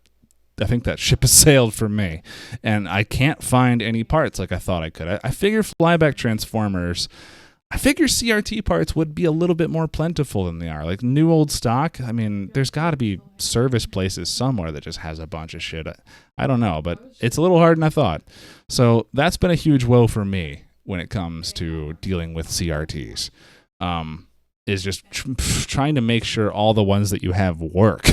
ship has sailed for me, and I can't find any parts like I thought I could. I figure flyback transformers, I figure CRT parts would be a little bit more plentiful than they are. Like new old stock, I mean, there's got to be service places somewhere that just has a bunch of shit. I don't know, but it's a little harder than I thought. So that's been a huge woe for me when it comes to dealing with CRTs. Is just trying to make sure all the ones that you have work.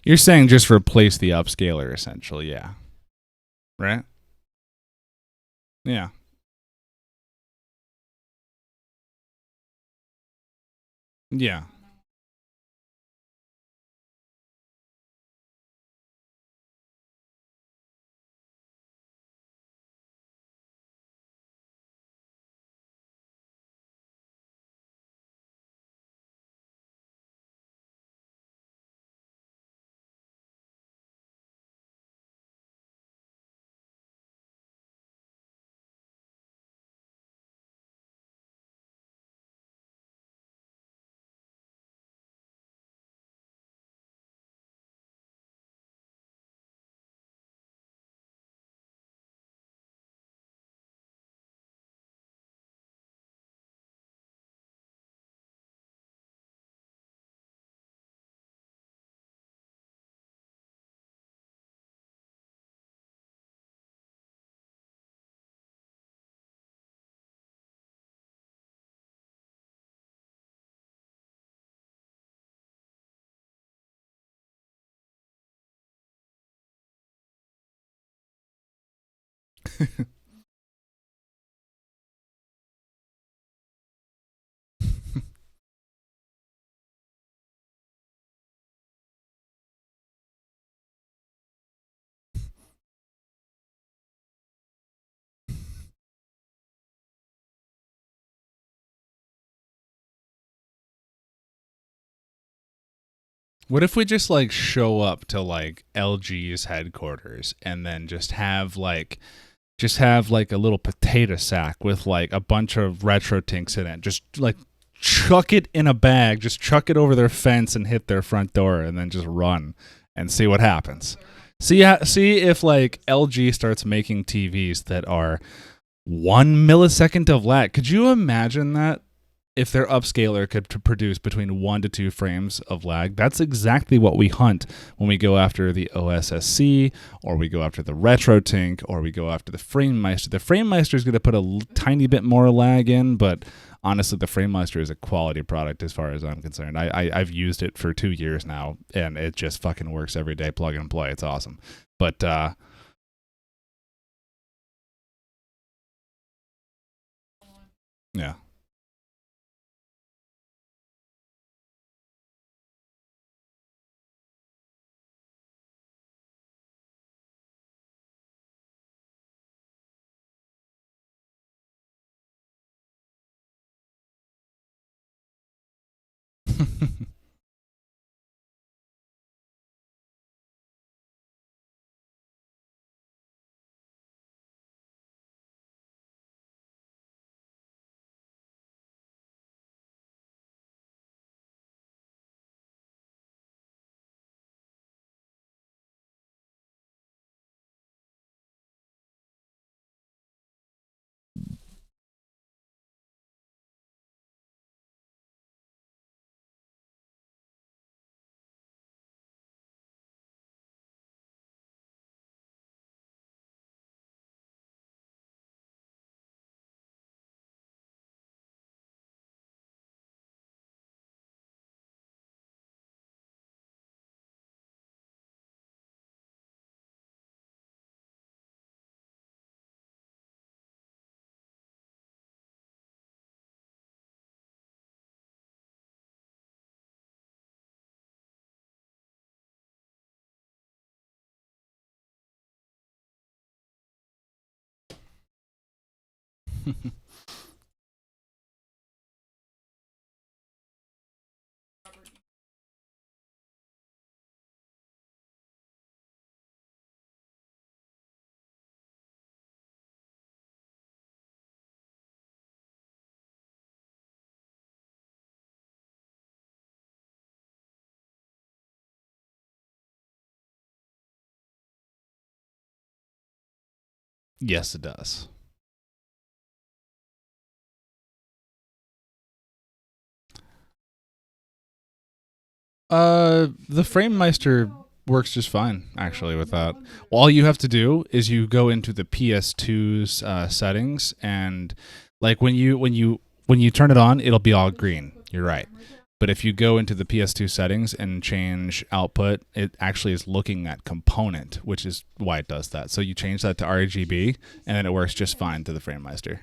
You're saying just replace the upscaler, essentially, yeah. Right? Yeah. Yeah. What if we just like show up to like LG's headquarters and then just have like a little potato sack with like a bunch of retro tinks in it. Just like chuck it in a bag, just chuck it over their fence and hit their front door and then just run and see what happens. See if like LG starts making TVs that are 1 millisecond of lag. Could you imagine that? If their upscaler could produce between 1 to 2 frames of lag, that's exactly what we hunt when we go after the OSSC, or we go after the RetroTink, or we go after the FrameMeister. The FrameMeister is going to put a tiny bit more lag in, but honestly, the FrameMeister is a quality product as far as I'm concerned. I've used it for 2 years now, and it just fucking works every day, plug and play. It's awesome. But, yeah. Yes, it does. The FrameMeister works just fine actually with that. All you have to do is you go into the PS2's settings, and like when you turn it on, it'll be all green. You're right. But if you go into the PS2 settings and change output, it actually is looking at component, which is why it does that. So you change that to RGB, and then it works just fine to the FrameMeister.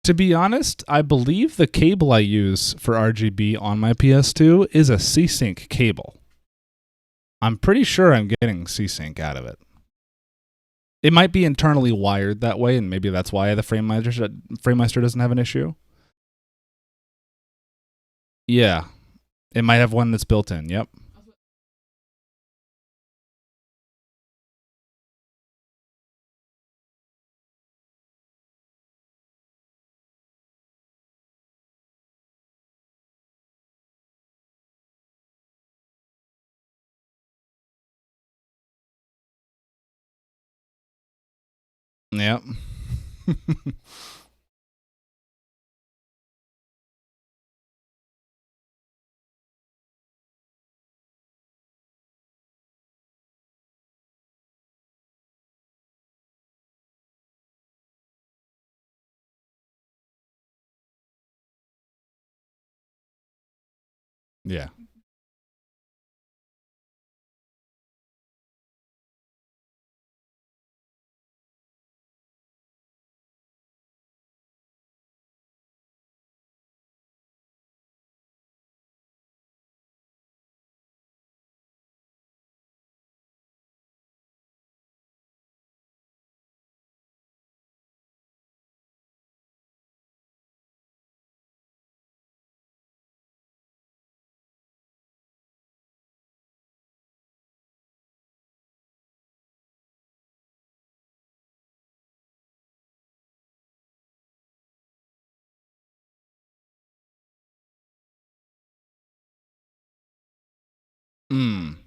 To be honest, I believe the cable I use for RGB on my PS2 is a C-Sync cable. I'm pretty sure I'm getting C-Sync out of it. It might be internally wired that way, and maybe that's why the FrameMeister doesn't have an issue. Yeah. It might have one that's built in, yep. Yep. Yeah. Mm.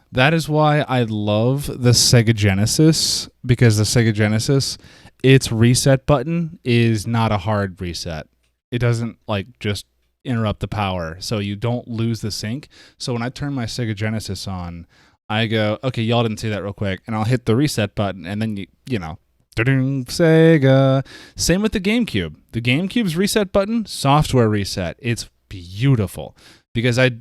That is why I love the Sega Genesis, because the Sega Genesis, its reset button is not a hard reset. It doesn't like just interrupt the power so you don't lose the sync. So when I turn my Sega Genesis on, I go, okay, y'all didn't see that real quick, and I'll hit the reset button, and then you know, Sega. Same with the GameCube. The GameCube's reset button, software reset. It's beautiful because I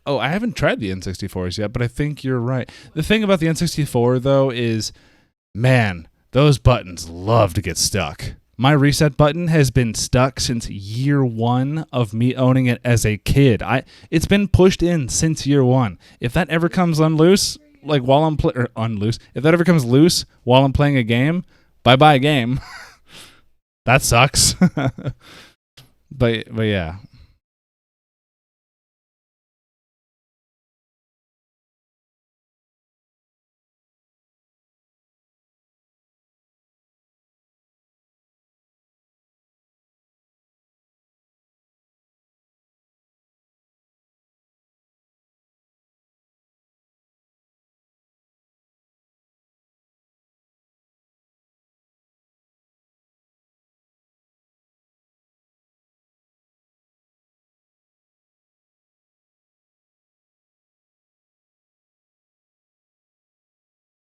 haven't tried the N64s yet, but I think you're right. The thing about the N64 though is, man, those buttons love to get stuck. My reset button has been stuck since year one of me owning it as a kid. It's been pushed in since year one. If that ever comes unloose, like while I'm if that ever comes loose while I'm playing a game, bye game. That sucks. but yeah.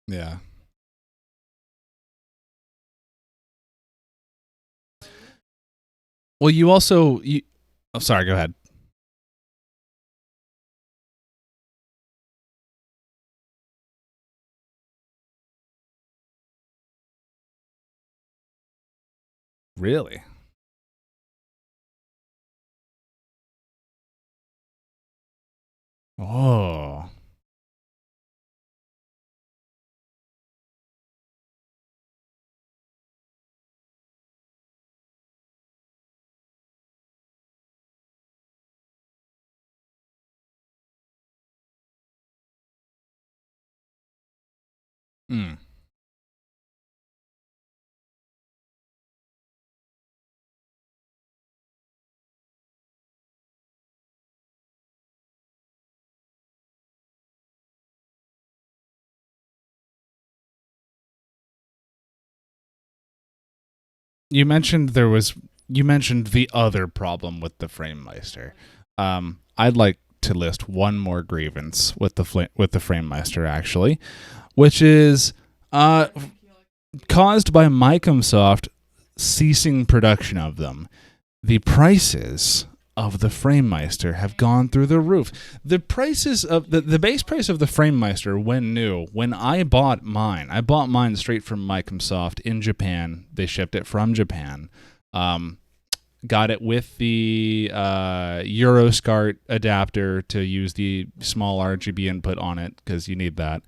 Yeah. Well, oh, sorry, go ahead. Really? Oh. Mm. You mentioned the other problem with the FrameMeister. I'd like to list one more grievance with the FrameMeister actually, which is caused by Microsoft ceasing production of them. The prices of the FrameMeister have gone through the roof. The prices of the base price of the FrameMeister when new, when I bought mine straight from Microsoft in Japan. They shipped it from Japan. Got it with the Euroscart adapter to use the small RGB input on it because you need that.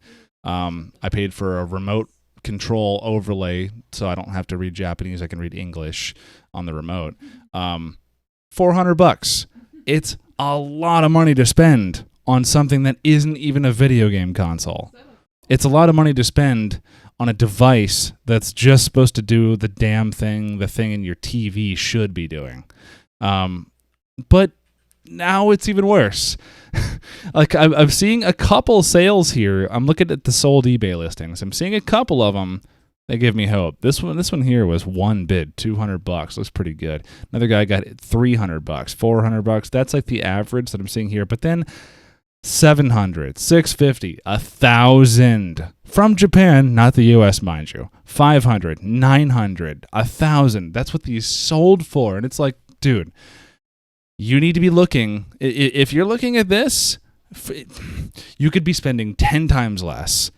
I paid for a remote control overlay so I don't have to read Japanese. I can read English on the remote. $400. It's a lot of money to spend on something that isn't even a video game console. It's a lot of money to spend on a device that's just supposed to do the damn thing the thing in your TV should be doing. But now it's even worse. Like I'm seeing a couple sales here. I'm looking at the sold eBay listings. I'm seeing a couple of them. They give me hope. This one here was one bid, $200. Looks pretty good. Another guy got $300, $400. That's like the average that I'm seeing here. But then $700, $650, $1,000 from Japan, not the U.S., mind you. $500, $900, $1,000. That's what these sold for, and it's like, dude, you need to be looking. If you're looking at this, you could be spending 10 times less.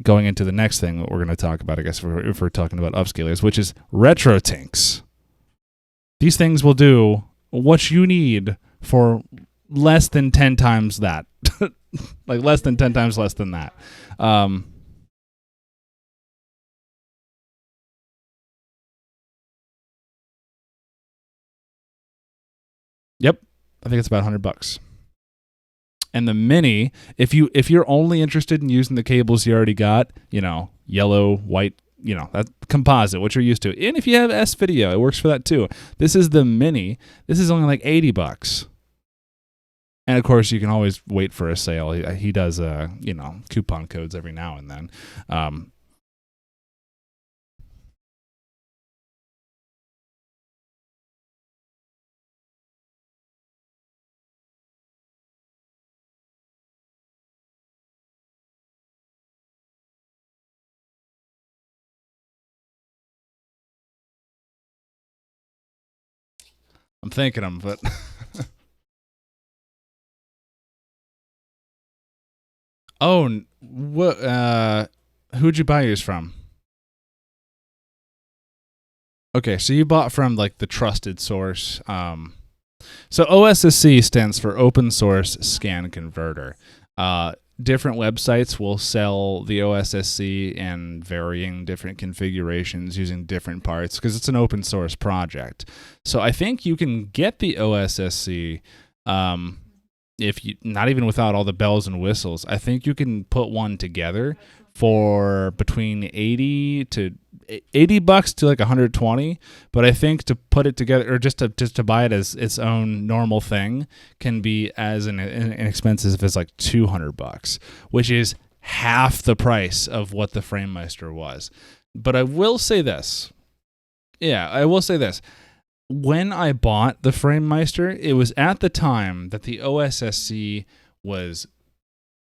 Going into the next thing that we're going to talk about, I guess, if we're talking about upscalers, which is RetroTinks. These things will do what you need for less than 10 times that. Like less than 10 times less than that. Yep. I think it's about $100. And the Mini, if you're only interested in using the cables you already got, yellow, white, that composite, what you're used to. And if you have S video, it works for that too. This is the Mini. This is only like $80. And of course, you can always wait for a sale. He does coupon codes every now and then. I'm thinking them, but oh, what? Who'd you buy yours from? Okay, so you bought from like the trusted source. So OSSC stands for Open Source Scan Converter. Different websites will sell the OSSC in varying different configurations using different parts because it's an open source project. So I think you can get the OSSC if you not even without all the bells and whistles. I think you can put one together for between 80 bucks to like 120, but I think to put it together or just to buy it as its own normal thing can be as inexpensive as like 200 bucks, which is half the price of what the FrameMeister was. But I will say this. Yeah, I will say this. When I bought the FrameMeister, it was at the time that the OSSC was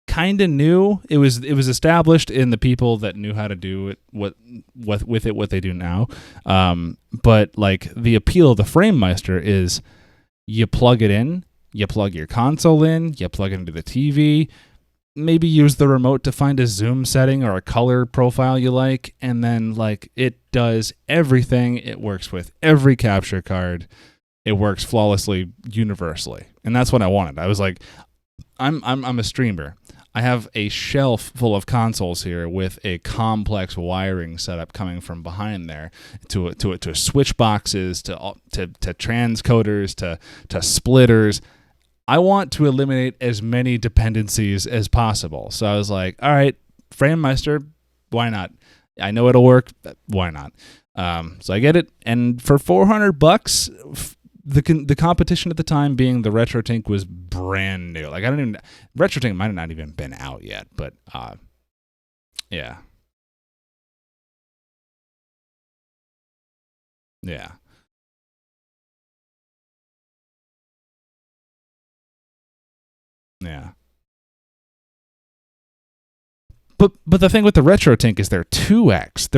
kind of new. It was established in the people that knew how to do it what they do now. But like the appeal of the FrameMeister is you plug it in, you plug your console in, you plug it into the TV, maybe use the remote to find a zoom setting or a color profile you like, and then like it does everything. It works with every capture card. It works flawlessly universally. And that's what I wanted. I was like, I'm a streamer. I have a shelf full of consoles here with a complex wiring setup coming from behind there to switch boxes, to transcoders, to splitters. I want to eliminate as many dependencies as possible. So I was like, all right, FrameMeister, why not? I know it'll work. Why not? So I get it. And for 400 bucks, the competition at the time being the RetroTink was brand new. Like RetroTink might have not even been out yet, but yeah. Yeah. Yeah. But the thing with the RetroTink is they're 2x.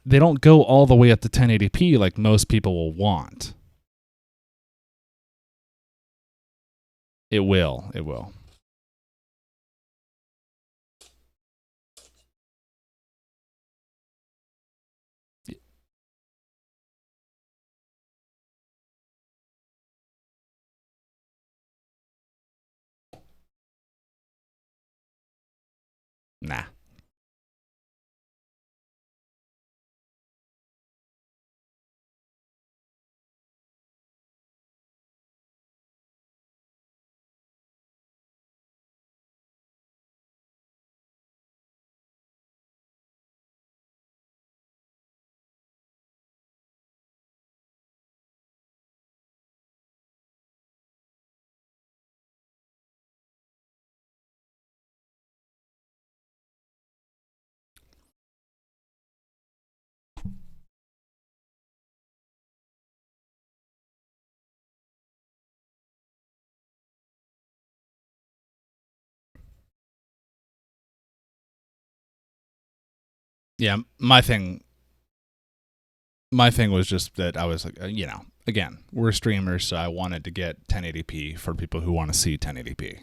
They don't go all the way up to 1080p like most people will want. It will. It will. Nah. Yeah, my thing was just that I was like, again, we're streamers, so I wanted to get 1080p for people who want to see 1080p.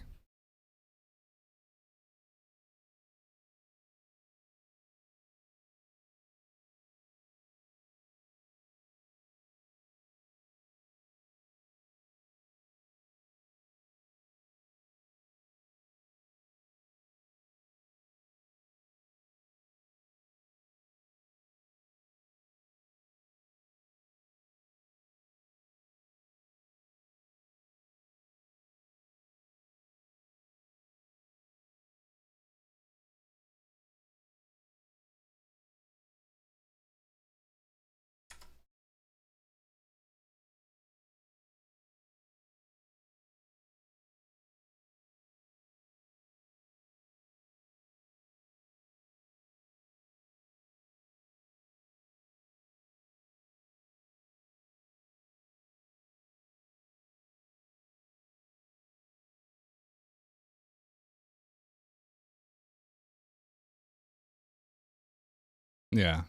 Yeah.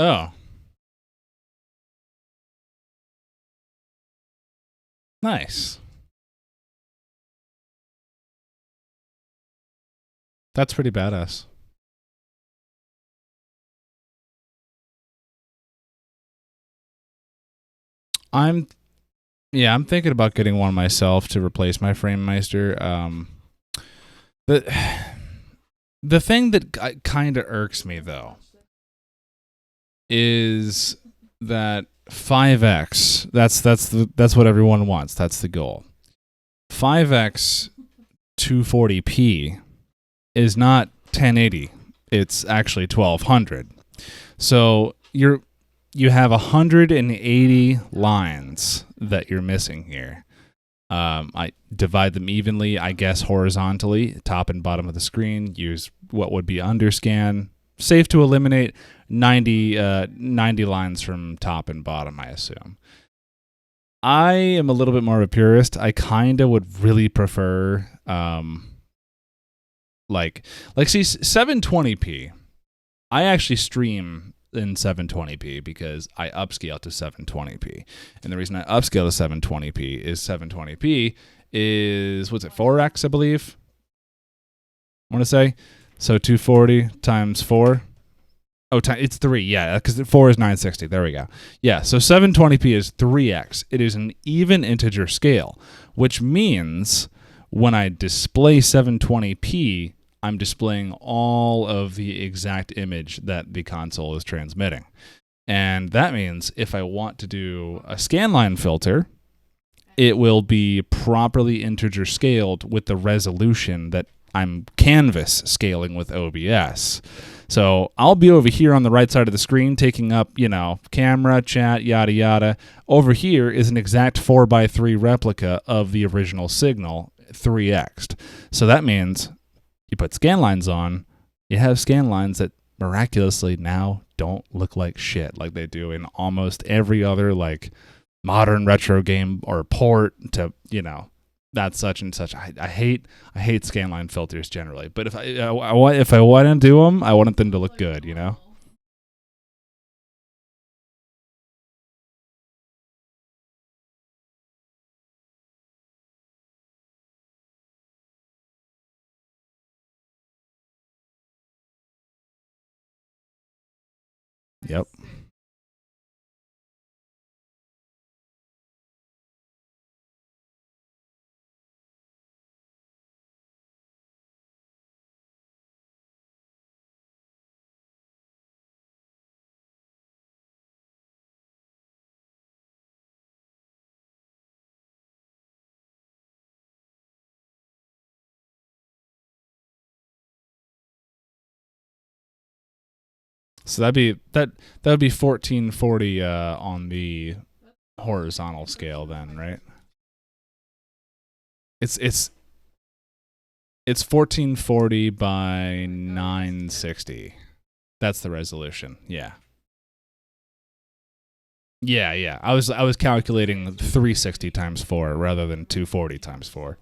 Oh, nice. That's pretty badass. I'm Yeah, I'm thinking about getting one myself to replace my FrameMeister. The the thing that kind of irks me though is that 5x. That's what everyone wants. That's the goal. 5x 240p is not 1080. It's actually 1200. So you have 180 lines that you're missing here. I divide them evenly, I guess horizontally, top and bottom of the screen. Use what would be underscan. Safe to eliminate 90 lines from top and bottom, I assume. I am a little bit more of a purist. I kind of would really prefer like see 720p. I actually stream in 720p because I upscale to 720p. And the reason I upscale to 720p is 720p is, what's it, 4x, I believe? I want to say. So 240 times 4. Oh, it's 3, yeah, because 4 is 960. There we go. Yeah, so 720p is 3x. It is an even integer scale, which means when I display 720p, I'm displaying all of the exact image that the console is transmitting. And that means if I want to do a scanline filter, it will be properly integer scaled with the resolution that I'm canvas scaling with OBS. So I'll be over here on the right side of the screen taking up, camera, chat, yada, yada. Over here is an exact 4:3 replica of the original signal, 3x'd. So that means you put scan lines on, you have scan lines that miraculously now don't look like shit like they do in almost every other modern retro game or port to, that's such and such. I hate scanline filters generally, but if I want to do them, I want them to look good, Yep. So that would be 1440 on the horizontal scale then, right? It's 1440 by 960. That's the resolution. Yeah. Yeah, yeah. I was calculating 360 times 4 rather than 240 times 4.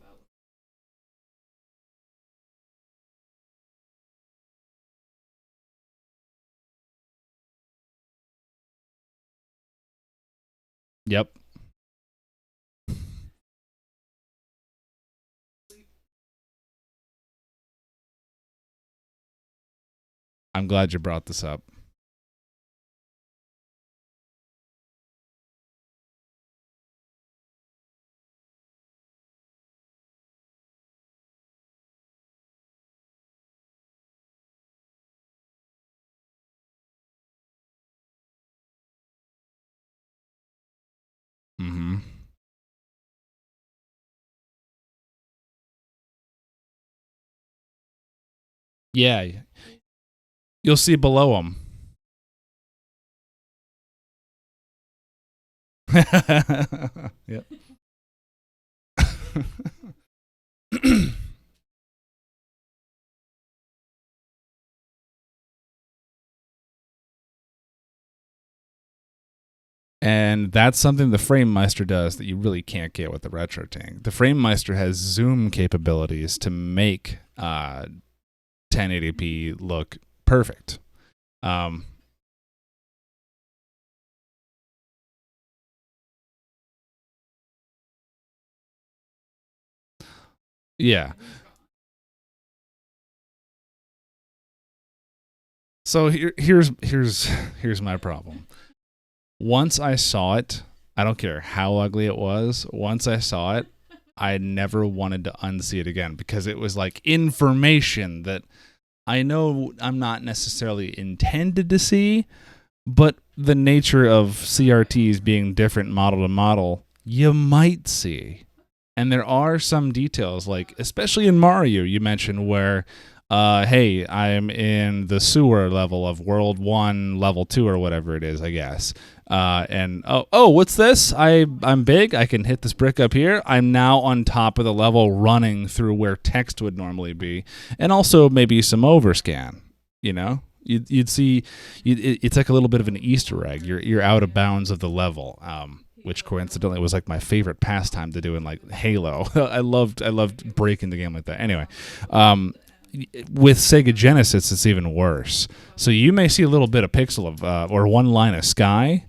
Yep. I'm glad you brought this up. Mhm. Yeah. You'll see below them. Yep. And that's something the FrameMeister does that you really can't get with the RetroTing. The FrameMeister has zoom capabilities to make 1080p look perfect. Yeah. So here's my problem. Once I saw it, I don't care how ugly it was. Once I saw it, I never wanted to unsee it again because it was like information that I know I'm not necessarily intended to see, but the nature of CRTs being different model to model, you might see. And there are some details, like especially in Mario, you mentioned where, hey, I'm in the sewer level of World 1, Level 2, or whatever it is, I guess. And what's this? I'm big. I can hit this brick up here. I'm now on top of the level, running through where text would normally be, and also maybe some overscan. You know, you'd see, it's like a little bit of an Easter egg. You're out of bounds of the level. Which coincidentally was like my favorite pastime to do in like Halo. I loved breaking the game like that. Anyway, with Sega Genesis, it's even worse. So you may see a little bit of pixel of or one line of sky,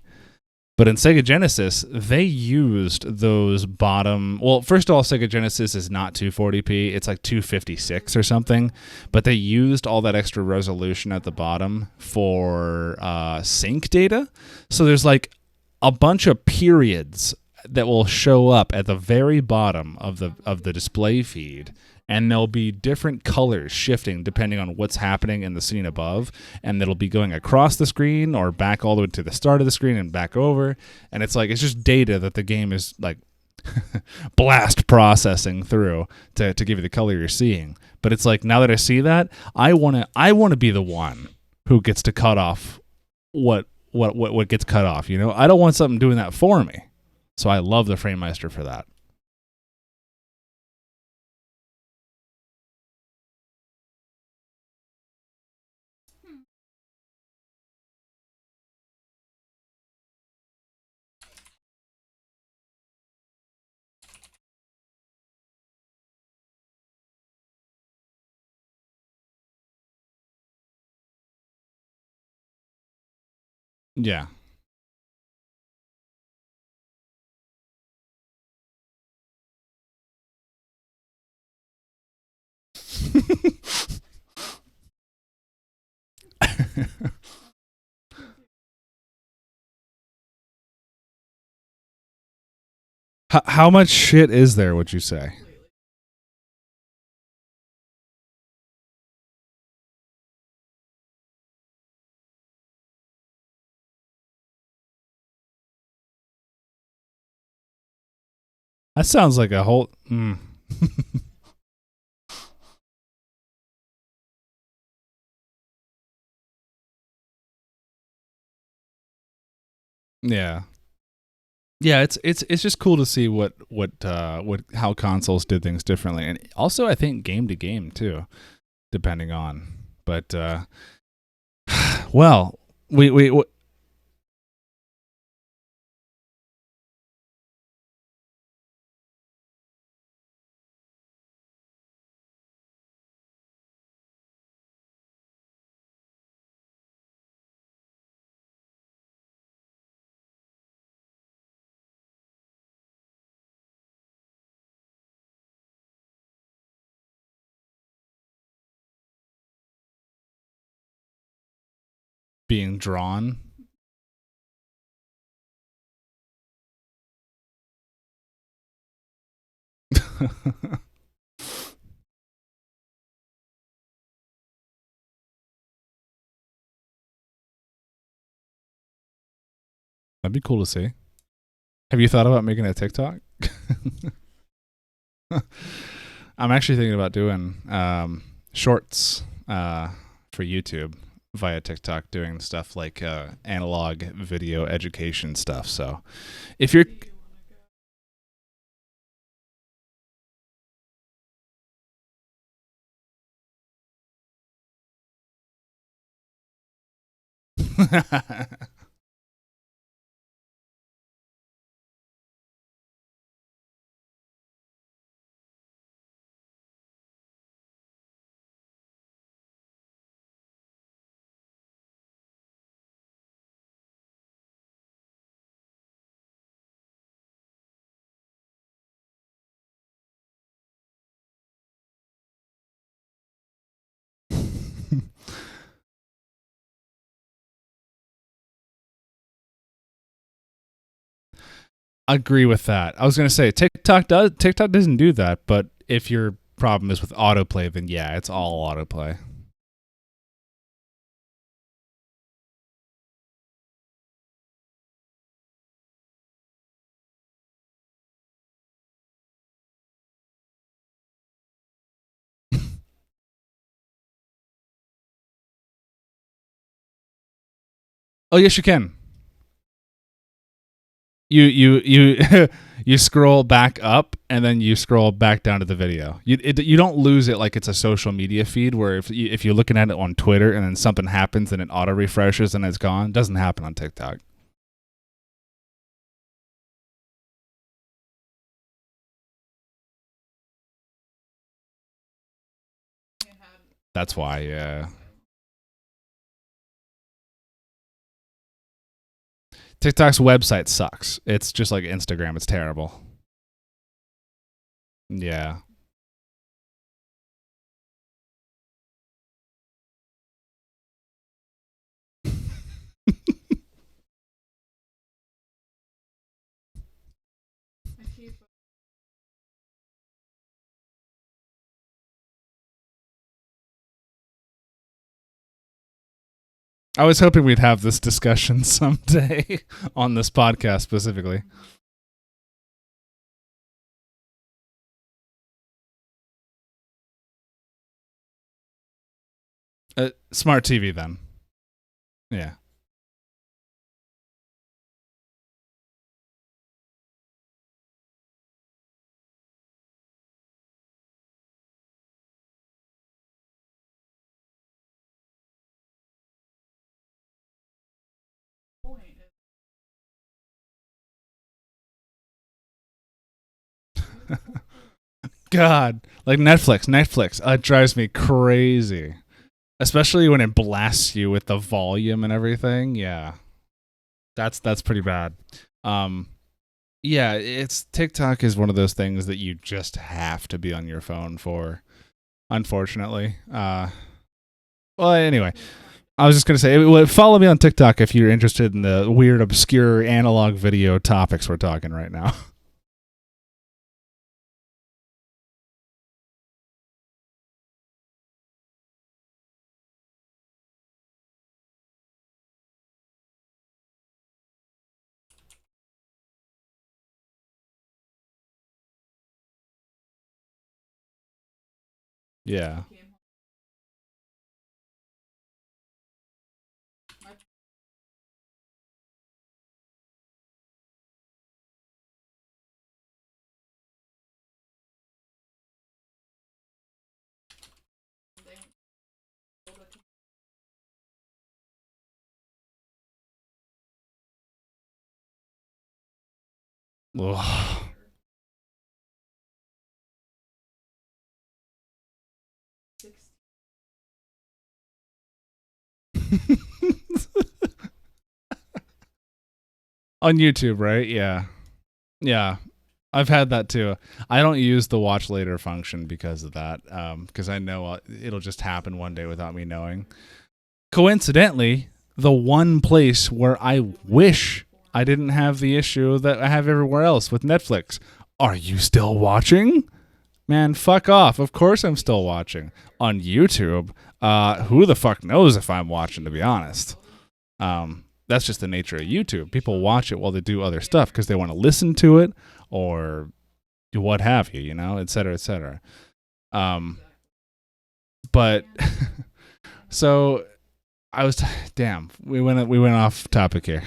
but in Sega Genesis, they used those bottom. Well, first of all, Sega Genesis is not 240p; it's like 256 or something. But they used all that extra resolution at the bottom for sync data. So there's like a bunch of periods that will show up at the very bottom of the display feed, and there'll be different colors shifting depending on what's happening in the scene above, and it'll be going across the screen or back all the way to the start of the screen and back over, and it's like it's just data that the game is like blast processing through to give you the color you're seeing. But it's like, now that I see that, I want to be the one who gets to cut off what gets cut off. You know, I don't want something doing that for me. So I love the FrameMeister for that. Yeah. How much shit is there, would you say? That sounds like a whole. Yeah. Yeah, it's just cool to see what how consoles did things differently, and also I think game to game too, depending on. But well, we being drawn. That'd be cool to see. Have you thought about making a TikTok? I'm actually thinking about doing shorts for YouTube via TikTok, doing stuff like analog video education stuff. So if you're Agree with that. I was gonna say TikTok doesn't do that, but if your problem is with autoplay, then yeah, it's all autoplay. Oh yes, you can. You you scroll back up and then you scroll back down to the video. You don't lose it like it's a social media feed where if you're looking at it on Twitter and then something happens and it auto refreshes and it's gone. It doesn't happen on TikTok. That's why, yeah. TikTok's website sucks. It's just like Instagram. It's terrible. Yeah. I was hoping we'd have this discussion someday on this podcast specifically. Smart TV then. Yeah. God, like Netflix, it drives me crazy, especially when it blasts you with the volume and everything. Yeah, that's pretty bad. Um, yeah, it's TikTok is one of those things that you just have to be on your phone for. Unfortunately, well, anyway, I was just gonna say, follow me on TikTok if you're interested in the weird, obscure analog video topics we're talking right now. Yeah. Ugh. On YouTube, right? Yeah. Yeah. I've had that too. I don't use the watch later function because of that. Because I know it'll just happen one day without me knowing. Coincidentally, the one place where I wish I didn't have the issue that I have everywhere else with Netflix. Are you still watching? Man, fuck off. Of course I'm still watching. On YouTube, who the fuck knows if I'm watching, to be honest. That's just the nature of YouTube. People watch it while they do other stuff because they want to listen to it or what have you, et cetera, et cetera. But so I was damn, we went off topic here.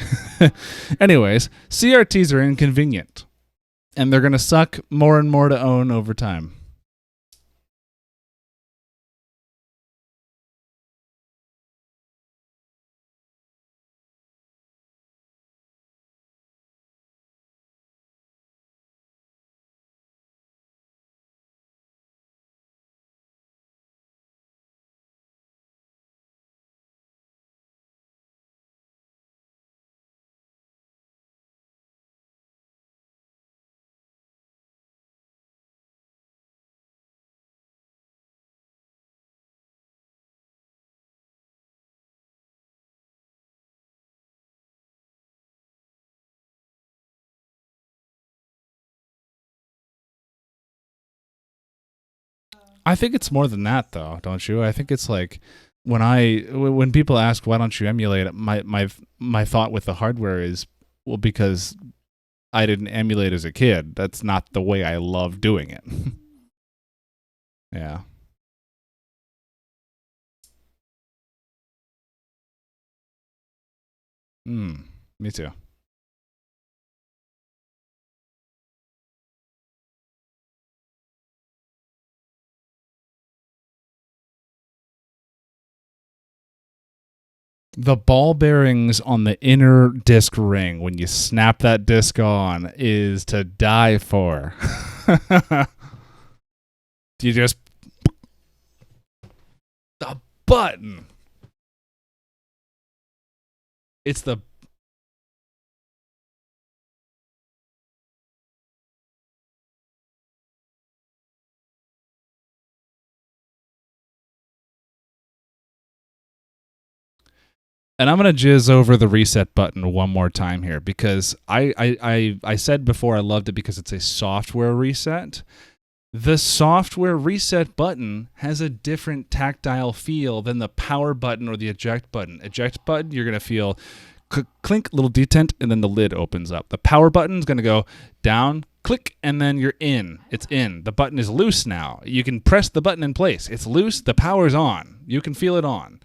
Anyways, CRTs are inconvenient and they're going to suck more and more to own over time. I think it's more than that, though, don't you? I think it's like when people ask why don't you emulate it, my thought with the hardware is, well, because I didn't emulate as a kid. That's not the way I love doing it. Yeah. Me too. The ball bearings on the inner disc ring when you snap that disc on is to die for. Do you just the button? It's the And I'm gonna jizz over the reset button one more time here because I said before I loved it because it's a software reset. The software reset button has a different tactile feel than the power button or the eject button. Eject button, you're gonna feel clink, little detent, and then the lid opens up. The power button is gonna go down, click, and then you're in. It's in. The button is loose now. You can press the button in place. It's loose. The power's on. You can feel it on.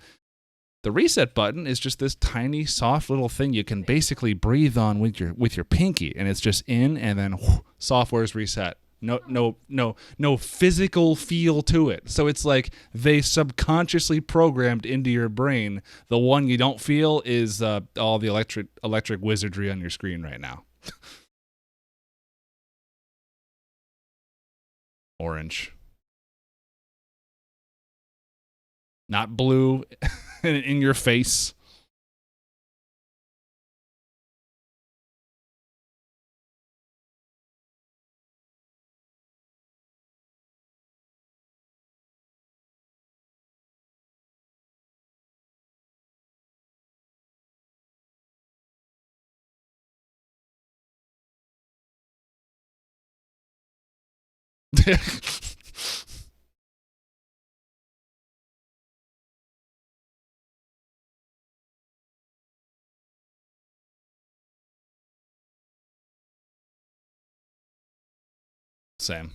The reset button is just this tiny, soft little thing you can basically breathe on with your pinky, and it's just in, and then software's reset. No physical feel to it. So it's like they subconsciously programmed into your brain the one you don't feel is all the electric wizardry on your screen right now. Orange, not blue. In your face. Same.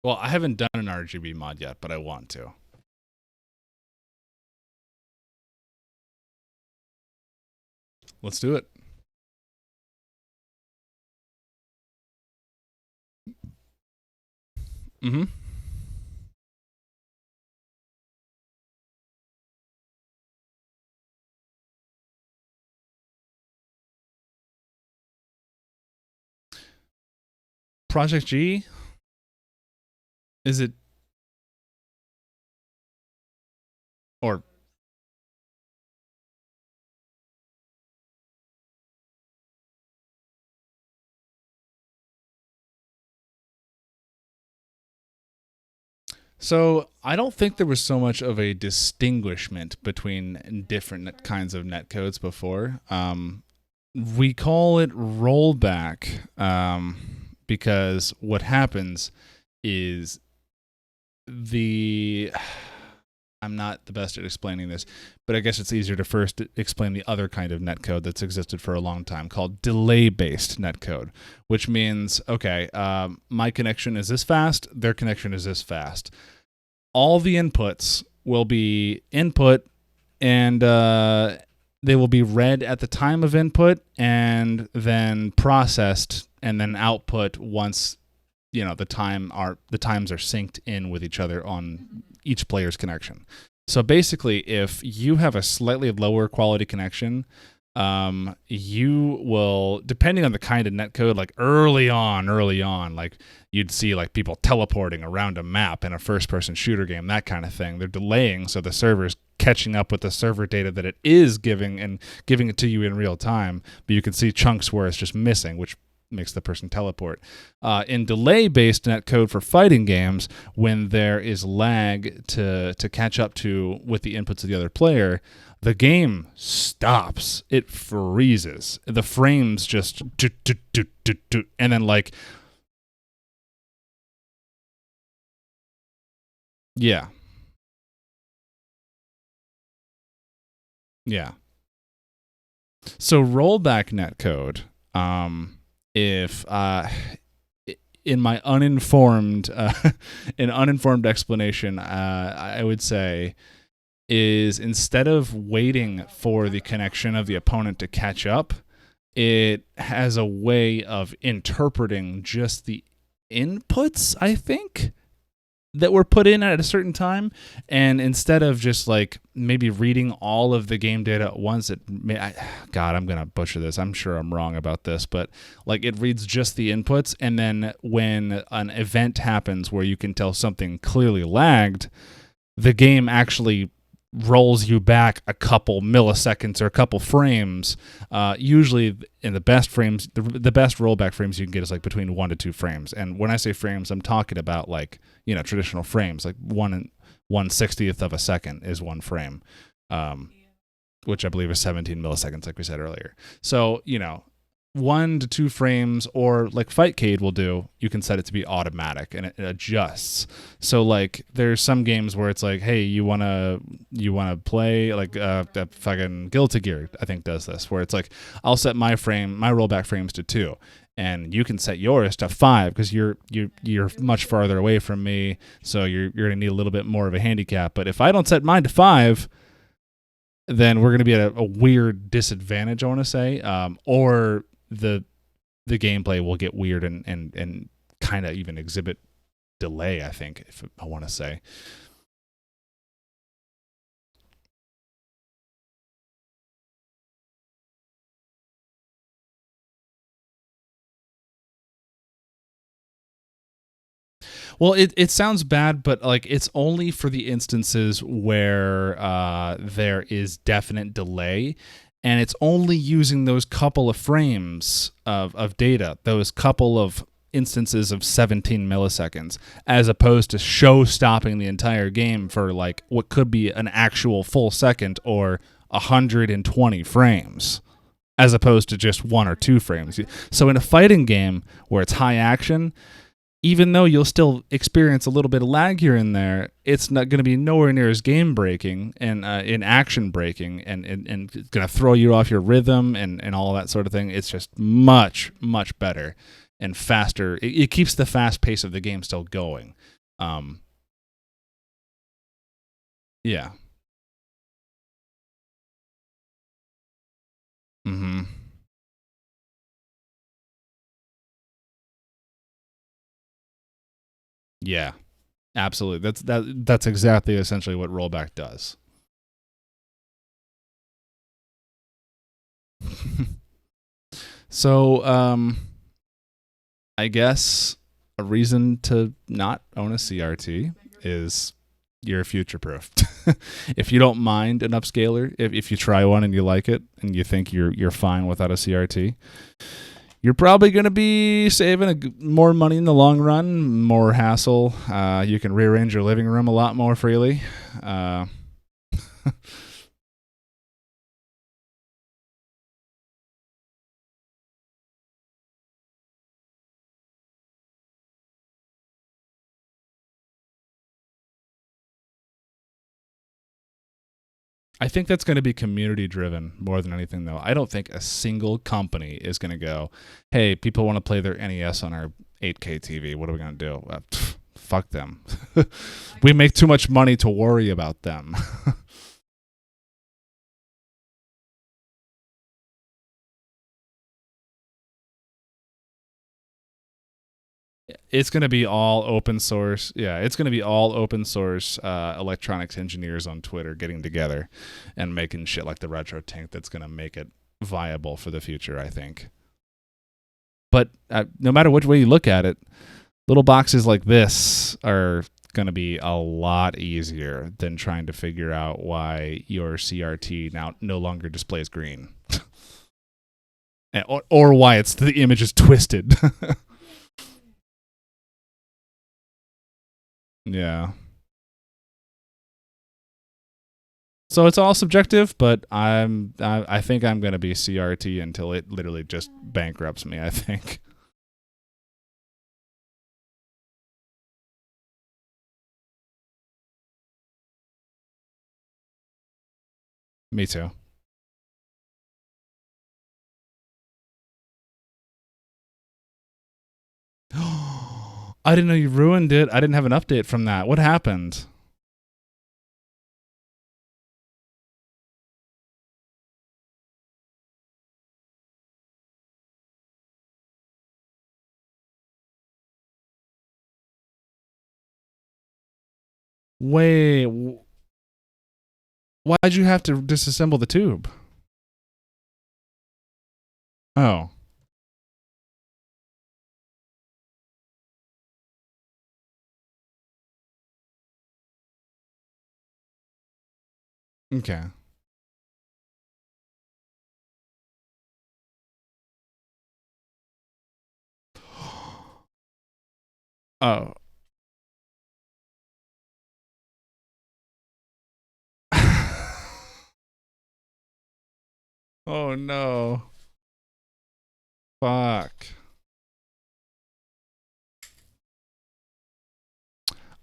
Well, I haven't done an RGB mod yet, but I want to. Let's do it. Mm-hmm. Project G? Is it? Or so I don't think there was so much of a distinguishment between different kinds of netcodes before. We call it rollback because what happens is I'm not the best at explaining this, but I guess it's easier to first explain the other kind of netcode that's existed for a long time called delay-based netcode, which means, okay, my connection is this fast, their connection is this fast. All the inputs will be input, and they will be read at the time of input and then processed and then output once the times are synced in with each other on each player's connection. So basically, if you have a slightly lower quality connection, you will, depending on the kind of netcode, like early on, like you'd see like people teleporting around a map in a first-person shooter game, that kind of thing. They're delaying, so the server's catching up with the server data that it is giving and giving it to you in real time, but you can see chunks where it's just missing, which makes the person teleport. In delay-based netcode for fighting games, when there is lag to catch up to with the inputs of the other player, the game stops. It freezes. The frames just and then like Yeah. Yeah. So rollback netcode, if in my uninformed an uninformed explanation, I would say is instead of waiting for the connection of the opponent to catch up, it has a way of interpreting just the inputs, I think, that were put in at a certain time, and instead of just like maybe reading all of the game data at once, God, I'm gonna butcher this, I'm sure I'm wrong about this, but like it reads just the inputs, and then when an event happens where you can tell something clearly lagged, the game actually rolls you back a couple milliseconds or a couple frames. Usually, in the best frames, the best rollback frames you can get is like between 1 to 2 frames. And when I say frames, I'm talking about like, you know, traditional frames, like 1/1/60th of a second is one frame, which I believe is 17 milliseconds, like we said earlier. So, you know, 1 to 2 frames, or like Fightcade will do, you can set it to be automatic and it adjusts. So like there's some games where it's like, hey, you wanna play like that fucking Guilty Gear, I think, does this, where it's like I'll set my rollback frames to 2, and you can set yours to 5 because you're much farther away from me, so you're gonna need a little bit more of a handicap. But if I don't set mine to 5, then we're gonna be at a weird disadvantage, I want to say, or the gameplay will get weird and kind of even exhibit delay, I think, if I want to say. Well, it sounds bad, but like it's only for the instances where there is definite delay, and it's only using those couple of frames of data, those couple of instances of 17 milliseconds, as opposed to show stopping the entire game for like what could be an actual full second or 120 frames, as opposed to just 1 or 2 frames. So in a fighting game where it's high action, even though you'll still experience a little bit of lag here and there, it's not going to be nowhere near as game breaking and in action breaking, and it's going to throw you off your rhythm and all that sort of thing. It's just much, much better and faster. It keeps the fast pace of the game still going. Yeah. Mm-hmm. Yeah. Absolutely. That's exactly essentially what rollback does. So, I guess a reason to not own a CRT is you're future proofed. If you don't mind an upscaler, if you try one and you like it and you think you're fine without a CRT, you're probably going to be saving more money in the long run, more hassle. You can rearrange your living room a lot more freely. I think that's going to be community driven more than anything, though. I don't think a single company is going to go, hey, people want to play their NES on our 8K TV. What are we going to do? Fuck them. We make too much money to worry about them. It's going to be all open source. Yeah, it's going to be all open source electronics engineers on Twitter getting together and making shit like the retro tank that's going to make it viable for the future, I think. But no matter which way you look at it, little boxes like this are going to be a lot easier than trying to figure out why your CRT now no longer displays green. or why the image is twisted. Yeah. So it's all subjective, but I think I'm going to be CRT until it literally just bankrupts me, I think. Me too. I didn't know you ruined it. I didn't have an update from that. What happened? Wait, why'd you have to disassemble the tube? Oh. Okay. Oh. Oh no. Fuck.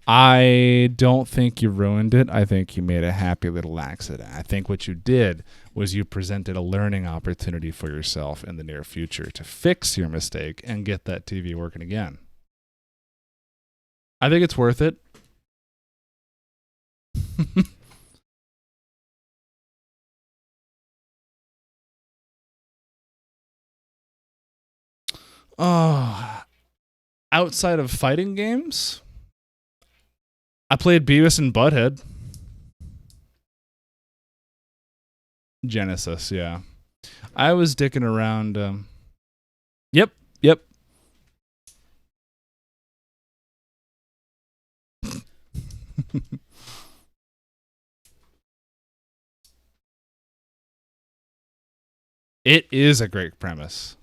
I don't think you ruined it. I think you made a happy little accident. I think what you did was you presented a learning opportunity for yourself in the near future to fix your mistake and get that TV working again. I think it's worth it. Oh, outside of fighting games, I played Beavis and Butthead. Genesis, yeah. I was dicking around. Yep. It is a great premise.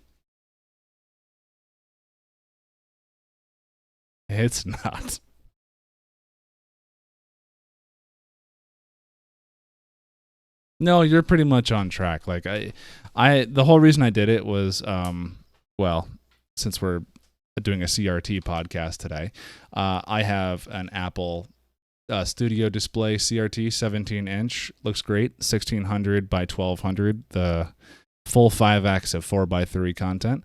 It's not. No, you're pretty much on track. Like the whole reason I did it was, well, since we're doing a CRT podcast today, I have an Apple Studio Display CRT 17-inch. Looks great, 1600 by 1200. The full 5x of 4x3 content.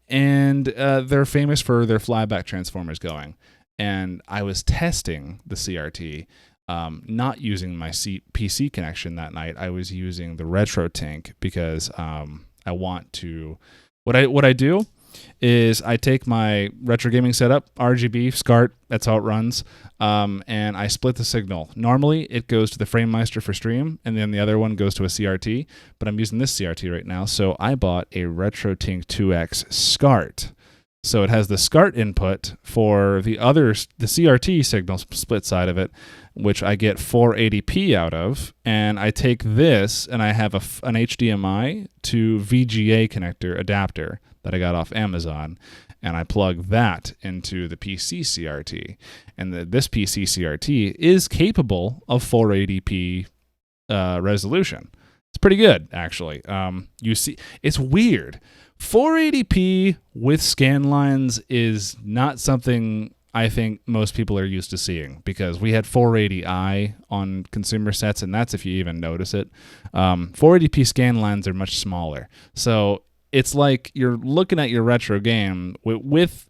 And they're famous for their flyback transformers going. And I was testing the CRT, not using my PC connection that night. I was using the RetroTink because I want to. What I do is I take my retro gaming setup, RGB, SCART, that's how it runs, and I split the signal. Normally, it goes to the FrameMeister for stream, and then the other one goes to a CRT, but I'm using this CRT right now, so I bought a RetroTink 2X SCART. So it has the SCART input for the CRT signal split side of it, which I get 480p out of, and I take this and I have an HDMI to VGA connector adapter that I got off Amazon, and I plug that into the PC CRT. And this PC CRT is capable of 480p resolution. It's pretty good, actually. You see, it's weird. 480p with scan lines is not something I think most people are used to seeing, because we had 480i on consumer sets, and that's if you even notice it. 480p scan lines are much smaller. So it's like you're looking at your retro game with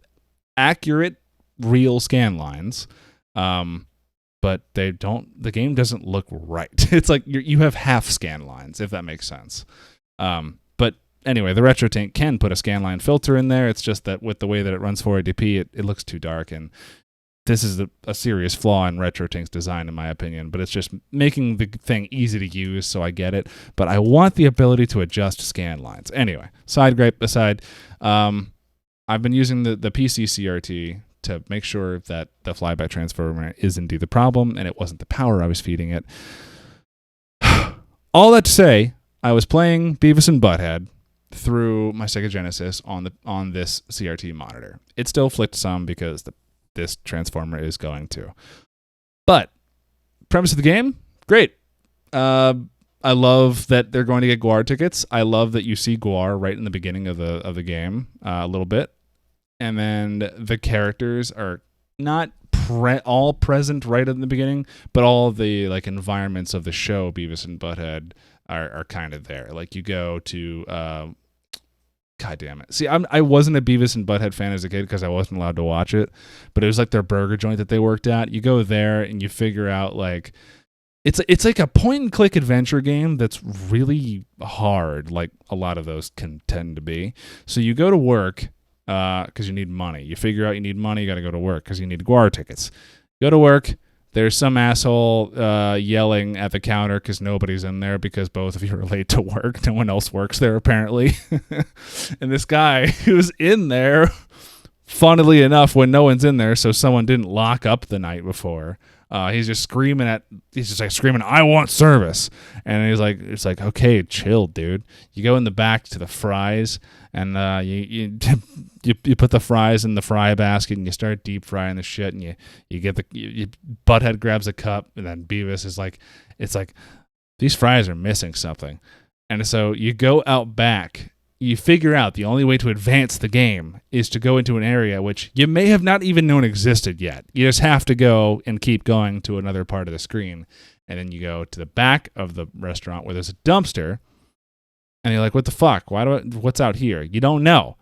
accurate, real scan lines, but the game doesn't look right. It's like you have half scan lines, if that makes sense. But anyway, the RetroTink can put a scanline filter in there. It's just that with the way that it runs 480p, it looks too dark, and this is a serious flaw in RetroTink's design, in my opinion. But it's just making the thing easy to use, so I get it. But I want the ability to adjust scan lines. Anyway, side gripe aside, I've been using the PC CRT to make sure that the flyback transformer is indeed the problem, and it wasn't the power I was feeding it. All that to say, I was playing Beavis and Butthead through my Sega Genesis on this CRT monitor. It still flicked some because this transformer is going to. But premise of the game, great. I love that they're going to get Guar tickets. I love that you see Guar right in the beginning of the game a little bit, and then the characters are not all present right in the beginning, but all the like environments of the show Beavis and Butthead are kind of there. Like you go to God damn it. See, I wasn't a Beavis and Butthead fan as a kid because I wasn't allowed to watch it, but it was like their burger joint that they worked at. You go there and you figure out like it's like a point and click adventure game that's really hard, like a lot of those can tend to be. So you go to work because you need money. You figure out you need money, you got to go to work because you need guar tickets. Go to work. There's some asshole yelling at the counter because nobody's in there because both of you are late to work. No one else works there, apparently. And this guy who's in there, funnily enough, when no one's in there, so someone didn't lock up the night before, he's just screaming, I want service. And it's like, okay, chill, dude. You go in the back to the fries, and you put the fries in the fry basket, and you start deep frying the shit, and you get Butthead grabs a cup, and then Beavis is like, it's like, these fries are missing something. And so you go out back. You figure out the only way to advance the game is to go into an area which you may have not even known existed yet. You just have to go and keep going to another part of the screen. And then you go to the back of the restaurant where there's a dumpster. And you're like, what the fuck? What's out here? You don't know.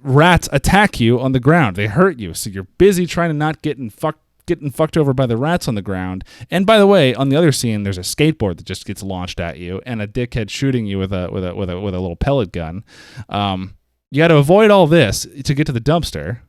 Rats attack you on the ground. They hurt you. So you're busy trying to not getting fucked over by the rats on the ground. And by the way, on the other scene, there's a skateboard that just gets launched at you and a dickhead shooting you with a little pellet gun. You got to avoid all this to get to the dumpster.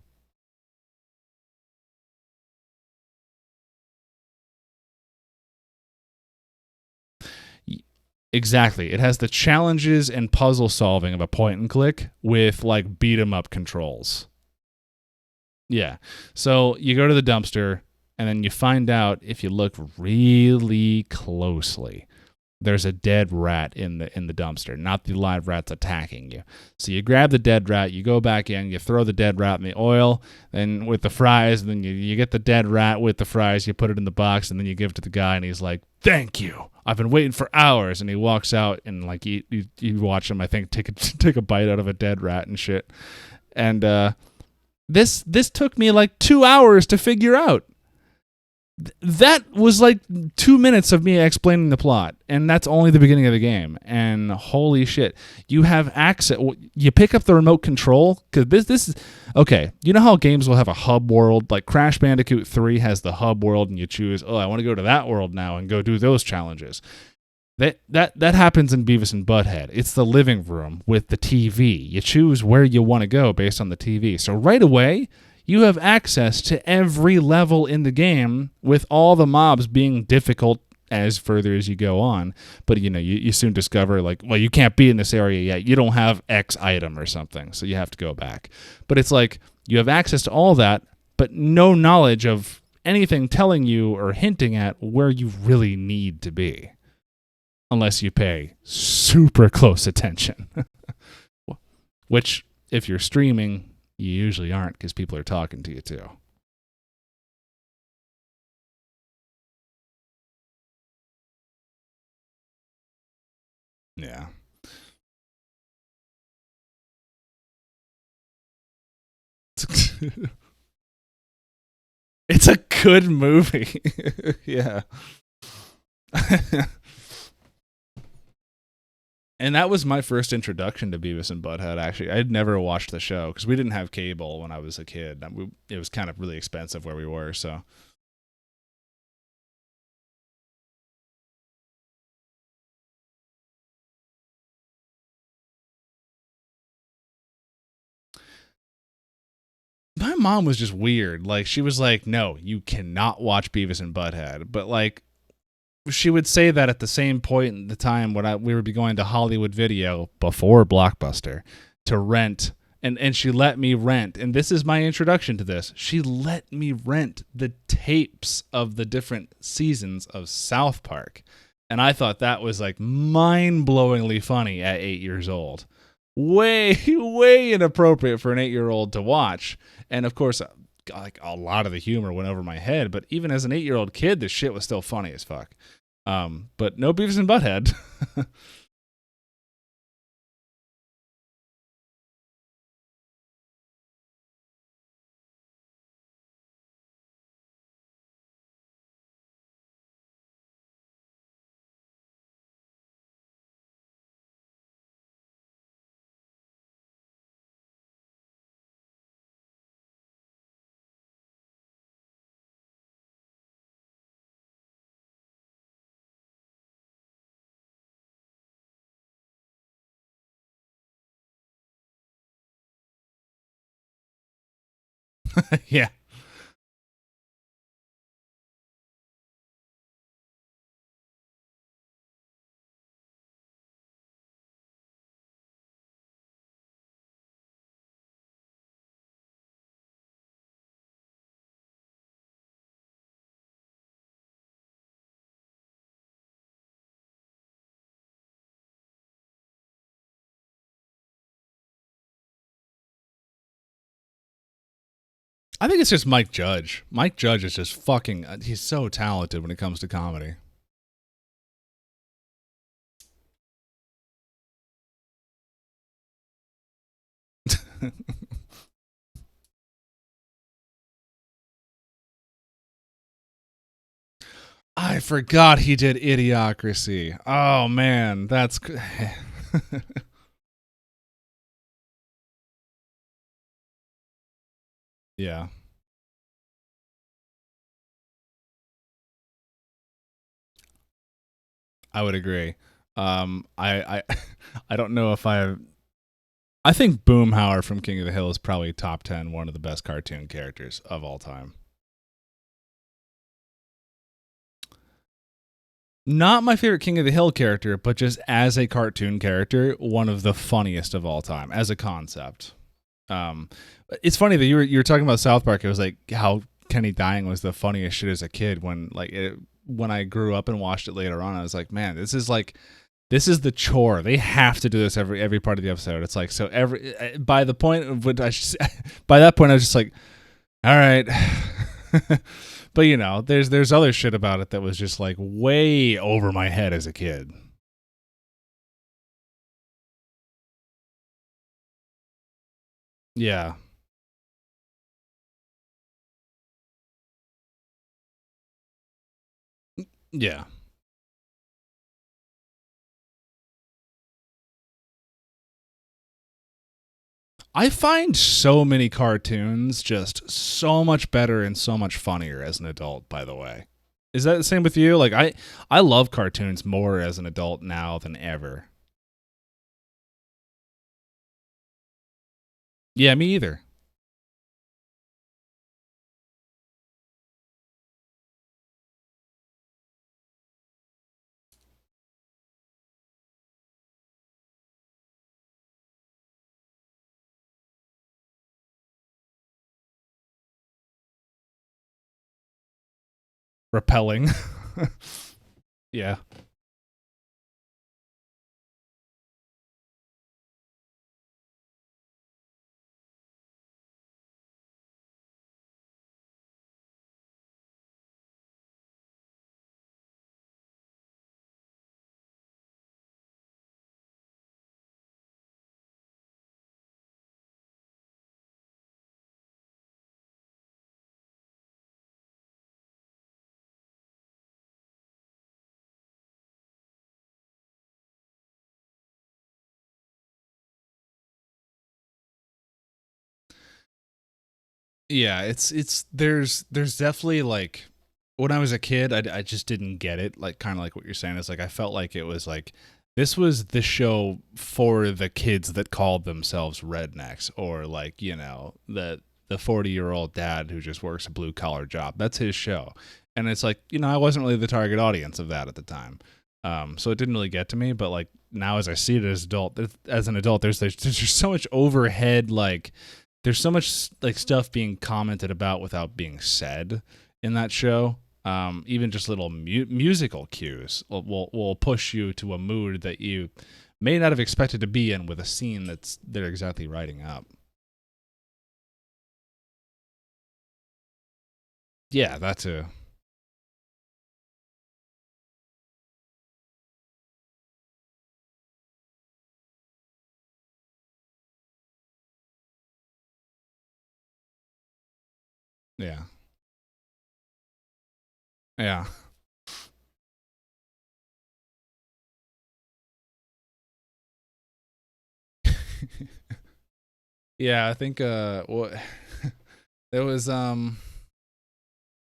Exactly. It has the challenges and puzzle solving of a point and click with like beat 'em up controls. Yeah. So you go to the dumpster, and then you find out if you look really closely, there's a dead rat in the dumpster, not the live rats attacking you. So you grab the dead rat, you go back in, you throw the dead rat in the oil, and with the fries, and then you get the dead rat with the fries, you put it in the box, and then you give it to the guy, and he's like, "Thank you. I've been waiting for hours." And he walks out, and like you watch him, I think, take a bite out of a dead rat and shit. And this took me like 2 hours to figure out. That was like 2 minutes of me explaining the plot, and that's only the beginning of the game. And holy shit, you have access. You pick up the remote control because this is okay. You know how games will have a hub world, like Crash Bandicoot 3 has the hub world, and you choose, I want to go to that world now and go do those challenges. That happens in Beavis and Butthead. It's the living room with the TV. You choose where you want to go based on the TV. So right away, you have access to every level in the game, with all the mobs being difficult as further as you go on. But you soon discover like, well, you can't be in this area yet. You don't have X item or something, so you have to go back. But it's like you have access to all that, but no knowledge of anything telling you or hinting at where you really need to be, unless you pay super close attention. Which, if you're streaming, you usually aren't, because people are talking to you too. Yeah. It's a good movie. Yeah. And that was my first introduction to Beavis and Butthead, actually. I had never watched the show because we didn't have cable when I was a kid. It was kind of really expensive where we were, so. My mom was just weird. Like, she was like, no, you cannot watch Beavis and Butthead. But, like, she would say that at the same point in the time when we would be going to Hollywood Video before Blockbuster to rent, and she let me rent, and this is my introduction to this. She let me rent the tapes of the different seasons of South Park, and I thought that was like mind-blowingly funny at 8 years old. Way inappropriate for an 8-year-old to watch, and of course, like a lot of the humor went over my head. But even as an 8-year-old kid, this shit was still funny as fuck. But no Beavis and Butthead. Yeah. I think it's just Mike Judge. Mike Judge is just fucking. He's so talented when it comes to comedy. I forgot he did Idiocracy. Oh man, that's. Yeah, I would agree. I I don't know if I think Boomhauer from King of the Hill is probably top 10, one of the best cartoon characters of all time. Not my favorite King of the Hill character, but just as a cartoon character, one of the funniest of all time as a concept. Um, it's funny that you were talking about South Park. It was like how Kenny dying was the funniest shit as a kid. When I grew up and watched it later on, I was like, man, this is the chore. They have to do this every part of the episode. It's like so every by the point of what by that point I was just like, all right. But you know, there's other shit about it that was just like way over my head as a kid. Yeah. Yeah. I find so many cartoons just so much better and so much funnier as an adult, by the way. Is that the same with you? Like I love cartoons more as an adult now than ever. Yeah, me either. Repelling. Yeah. Yeah, it's there's definitely like when I was a kid, I just didn't get it. Like kind of like what you're saying. It's like I felt like it was like this was the show for the kids that called themselves rednecks, or like you know the 40-year-old dad who just works a blue collar job. That's his show, and it's like you know I wasn't really the target audience of that at the time. So it didn't really get to me. But like now, as I see it as an adult, there's just so much overhead like there's so much like stuff being commented about without being said in that show. Even just little musical cues will push you to a mood that you may not have expected to be in with a scene that's they're exactly writing up. Yeah, that too. Yeah, yeah, yeah. I think what there was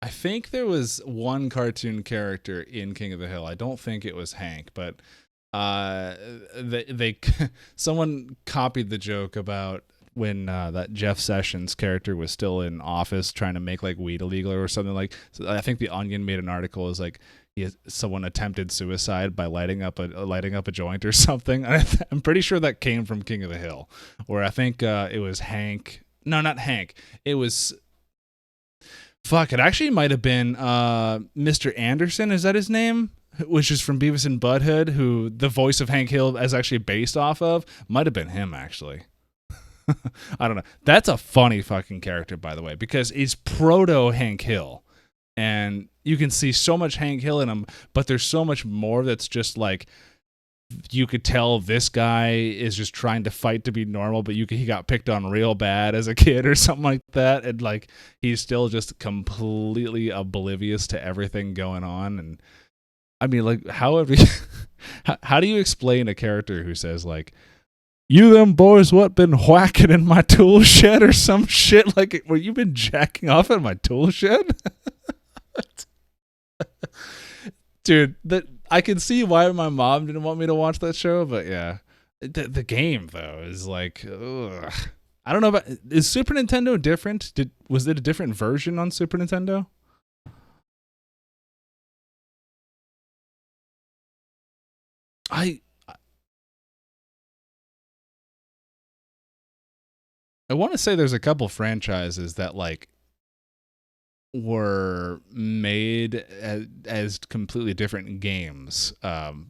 I think there was one cartoon character in King of the Hill. I don't think it was Hank, but they someone copied the joke about when that Jeff Sessions character was still in office trying to make like weed illegal or something like. So I think the Onion made an article is like someone attempted suicide by lighting up a joint or something. I'm pretty sure that came from King of the Hill, where I think it was Hank. No, not Hank. It was. Fuck, it actually might have been Mr. Anderson. Is that his name? Which is from Beavis and Butthead, who the voice of Hank Hill is actually based off of. Might have been him, actually. I don't know. That's a funny fucking character, by the way, because he's proto Hank Hill. And you can see so much Hank Hill in him, but there's so much more that's just like, you could tell this guy is just trying to fight to be normal, but he got picked on real bad as a kid or something like that. And like, he's still just completely oblivious to everything going on. And I mean, like, how do you explain a character who says like, "You them boys what been whacking in my tool shed" or some shit like, "Well, you been jacking off in my tool shed?" Dude, I can see why my mom didn't want me to watch that show, but yeah, the game though is like, ugh. I don't know about, is Super Nintendo different? Was it a different version on Super Nintendo? I want to say there's a couple franchises that like were made as completely different games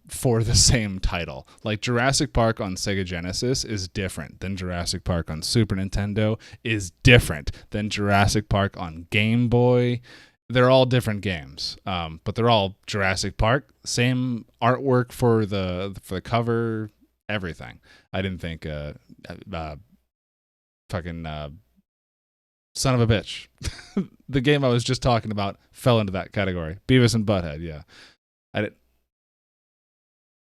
for the same title. Like Jurassic Park on Sega Genesis is different than Jurassic Park on Super Nintendo, is different than Jurassic Park on Game Boy. They're all different games, but they're all Jurassic Park. Same artwork for the cover, everything. I didn't think fucking son of a bitch. The game I was just talking about fell into that category. Beavis and Butthead, yeah. I did,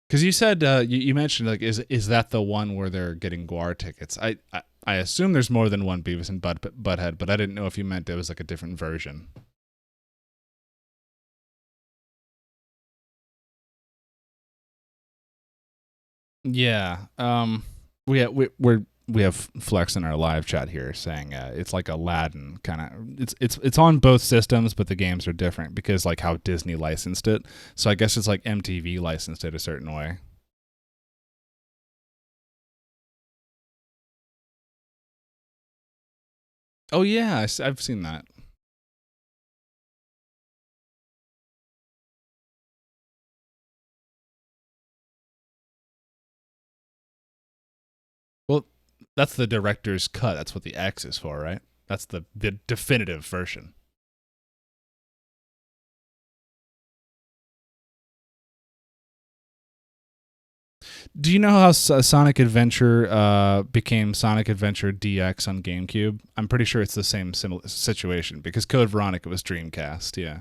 because you said you mentioned like is that the one where they're getting Guar tickets? I assume there's more than one Beavis and Butthead, but I didn't know if you meant it was like a different version. Yeah. We have Flex in our live chat here saying it's like Aladdin kind of. It's on both systems, but the games are different because like how Disney licensed it. So I guess it's like MTV licensed it a certain way. Oh yeah, I've seen that. Well, that's the director's cut. That's what the X is for, right? That's the definitive version. Do you know how Sonic Adventure became Sonic Adventure DX on GameCube? I'm pretty sure it's the same similar situation because Code Veronica was Dreamcast. Yeah.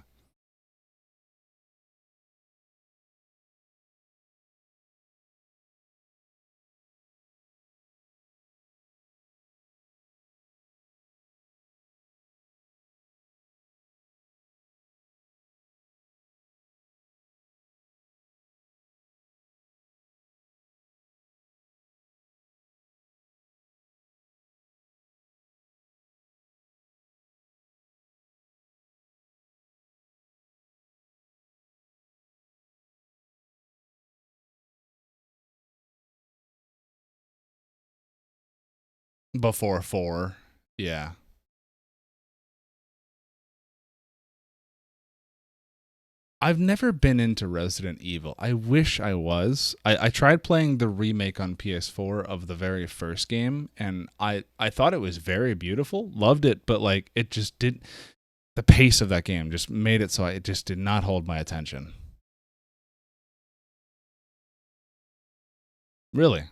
Before 4. Yeah. I've never been into Resident Evil. I wish I was. I tried playing the remake on PS4 of the very first game, and I thought it was very beautiful. Loved it, but like it just did. The pace of that game just made it so it just did not hold my attention. Really?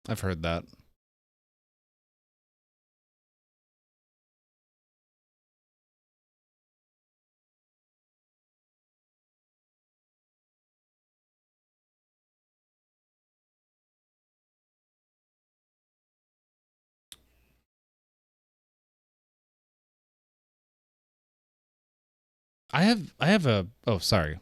I've heard that. I have a oh sorry.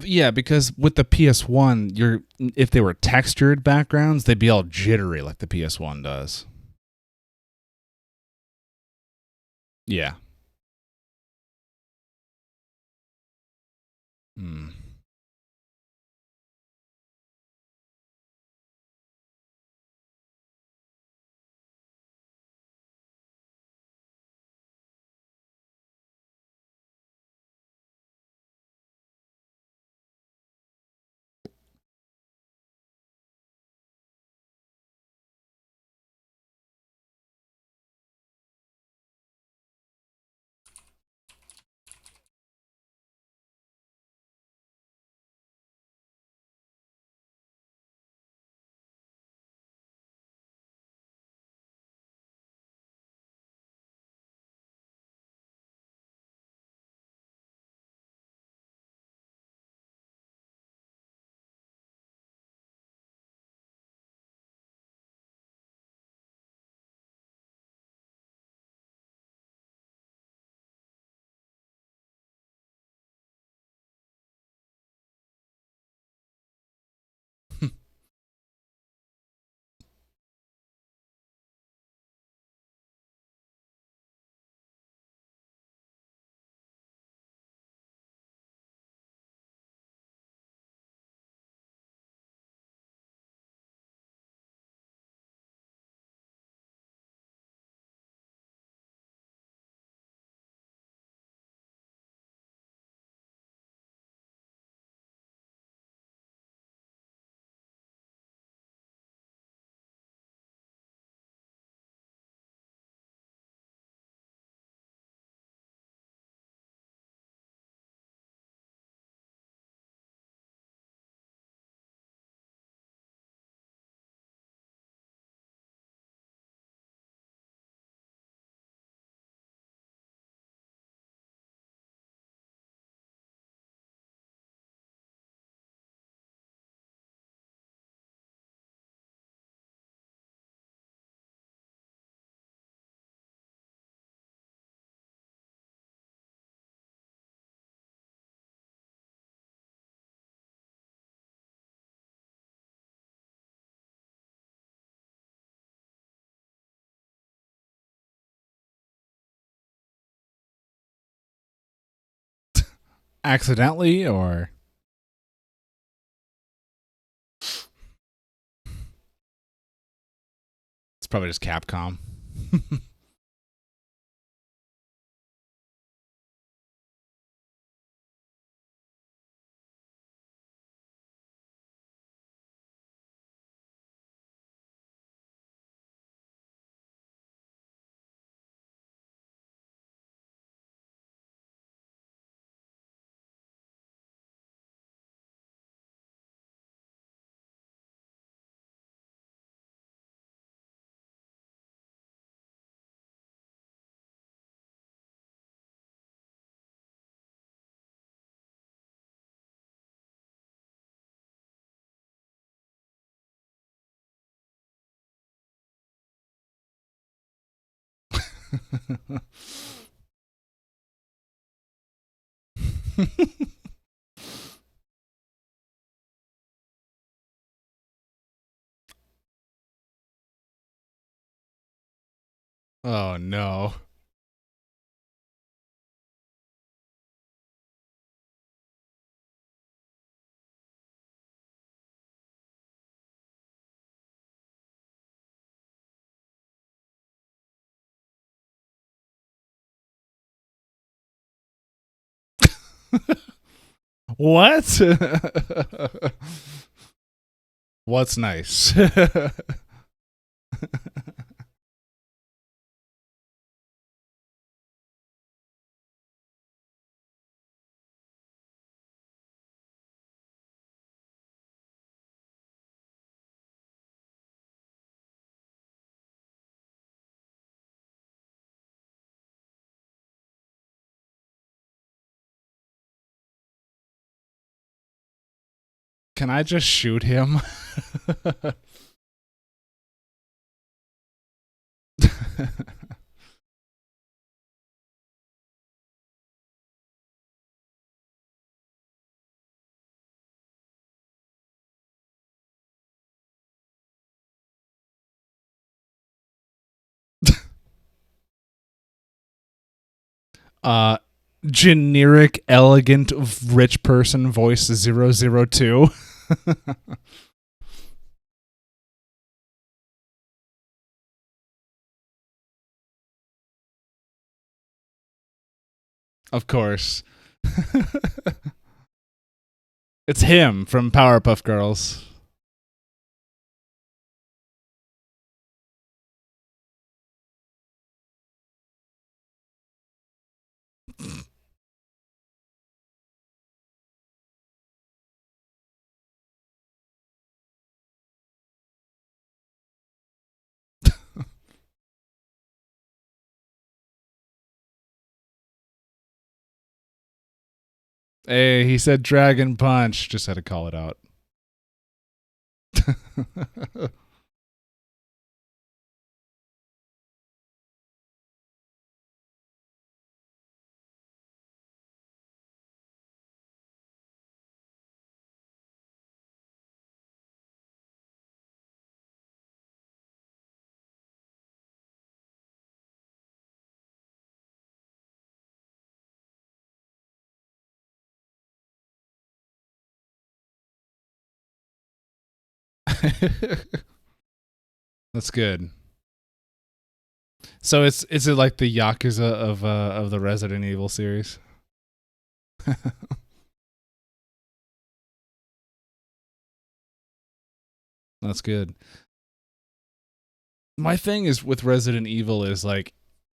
Yeah, because with the PS1, you're if they were textured backgrounds, they'd be all jittery like the PS1 does. Yeah. Hmm. Accidentally or it's probably just Capcom. Oh no. What? What's nice? Can I just shoot him? uh Generic elegant rich person voice 002. Of course. It's him from Powerpuff Girls. Hey, he said Dragon Punch. Just had to call it out. That's good. So is it like the Yakuza of the Resident Evil series? That's good. My thing is with Resident Evil is like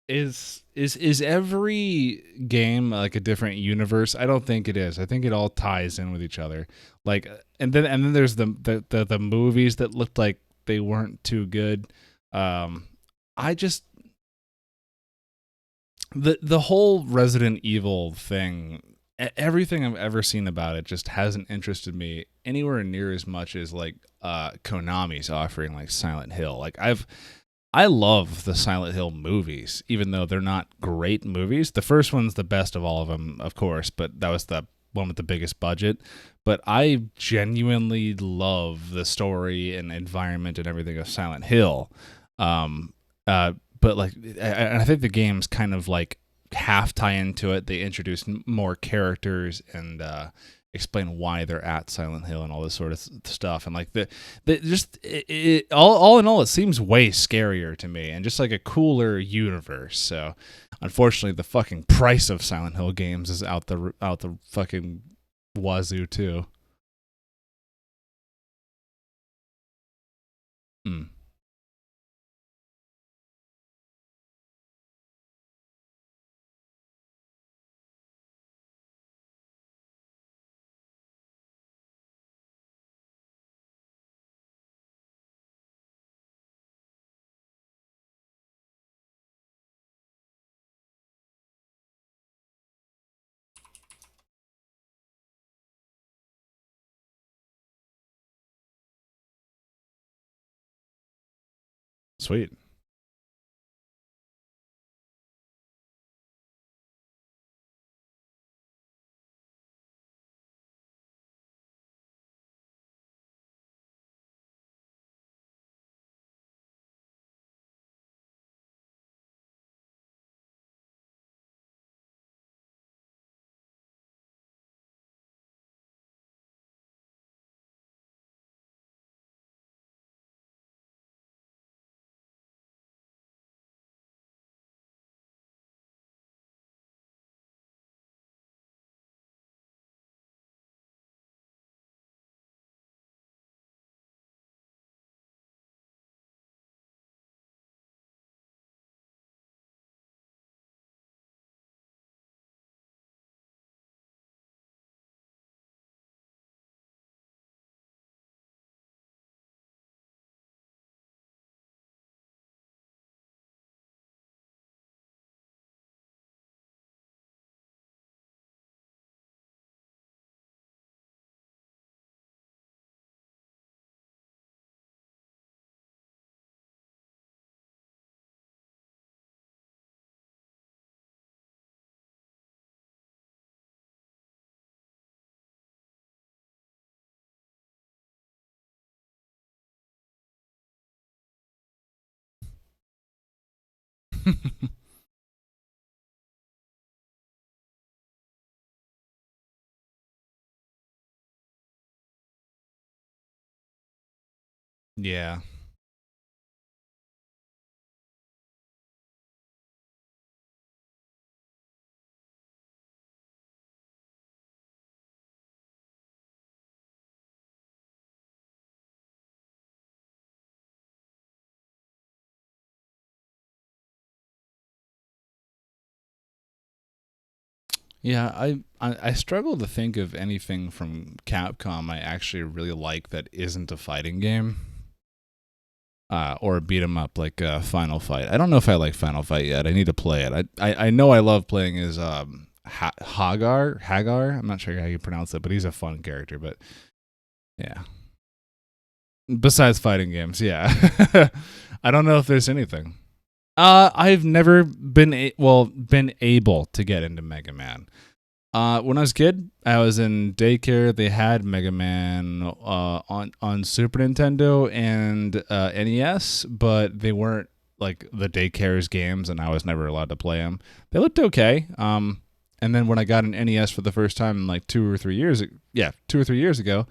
is every game like a different universe? I don't think it is. I think it all ties in with each other. Like and then there's the movies that looked like they weren't too good. I just the whole Resident Evil thing, everything I've ever seen about it just hasn't interested me anywhere near as much as like Konami's offering like Silent Hill. Like I love the Silent Hill movies, even though they're not great movies. The first one's the best of all of them, of course, but that was the one with the biggest budget. But I genuinely love the story and environment and everything of Silent Hill. Um, but like, I think the games kind of like half tie into it. They introduce more characters and explain why they're at Silent Hill and all this sort of stuff. And like the just all in all, it seems way scarier to me and just like a cooler universe. So unfortunately, the fucking price of Silent Hill games is out the fucking wazoo too. Mm. Sweet. Yeah. Yeah, I struggle to think of anything from Capcom I actually really like that isn't a fighting game. Or a beat 'em up like Final Fight. I don't know if I like Final Fight yet. I need to play it. I know I love playing as Hagar. I'm not sure how you pronounce it, but he's a fun character. But yeah, besides fighting games, yeah, I don't know if there's anything. I've never been able to get into Mega Man. When I was a kid, I was in daycare. They had Mega Man on Super Nintendo and NES, but they weren't like the daycare's games, and I was never allowed to play them. They looked okay. And then when I got an NES for the first time, like 2 or 3 years ago,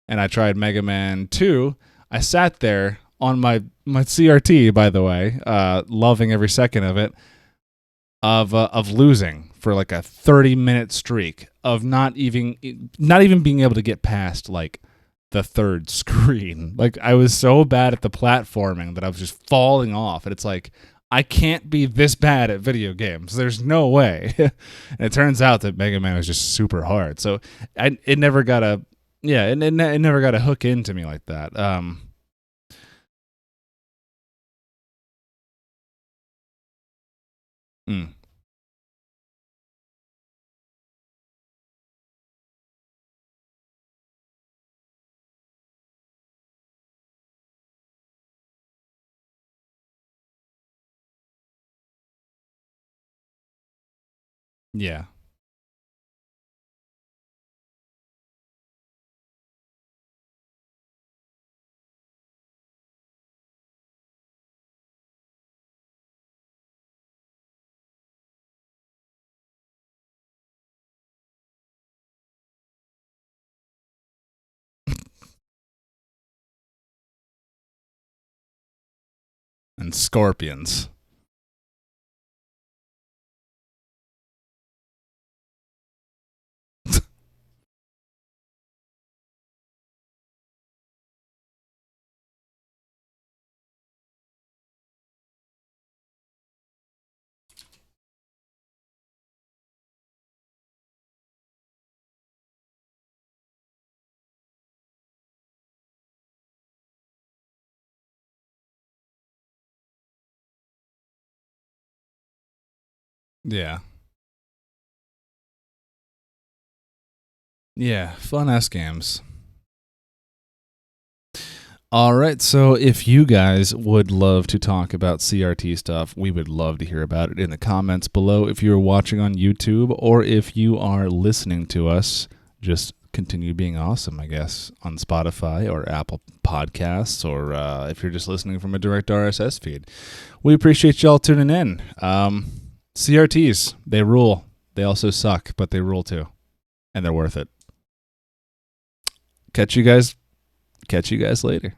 and I tried Mega Man 2, I sat there on my CRT, by the way, loving every second of it, of losing for like a 30-minute streak of not even being able to get past like the third screen. Like I was so bad at the platforming that I was just falling off, and it's like I can't be this bad at video games. There's no way. And it turns out that Mega Man was just super hard. So it never got a it never got a hook into me like that. Mm, yeah. And scorpions. Yeah. Yeah, fun ass games. All right, so if you guys would love to talk about CRT stuff, we would love to hear about it in the comments below. If you're watching on YouTube or if you are listening to us, just continue being awesome, I guess, on Spotify or Apple Podcasts, or if you're just listening from a direct RSS feed. We appreciate y'all tuning in. CRTs, they rule. They also suck, but they rule too, and they're worth it. Catch you guys later.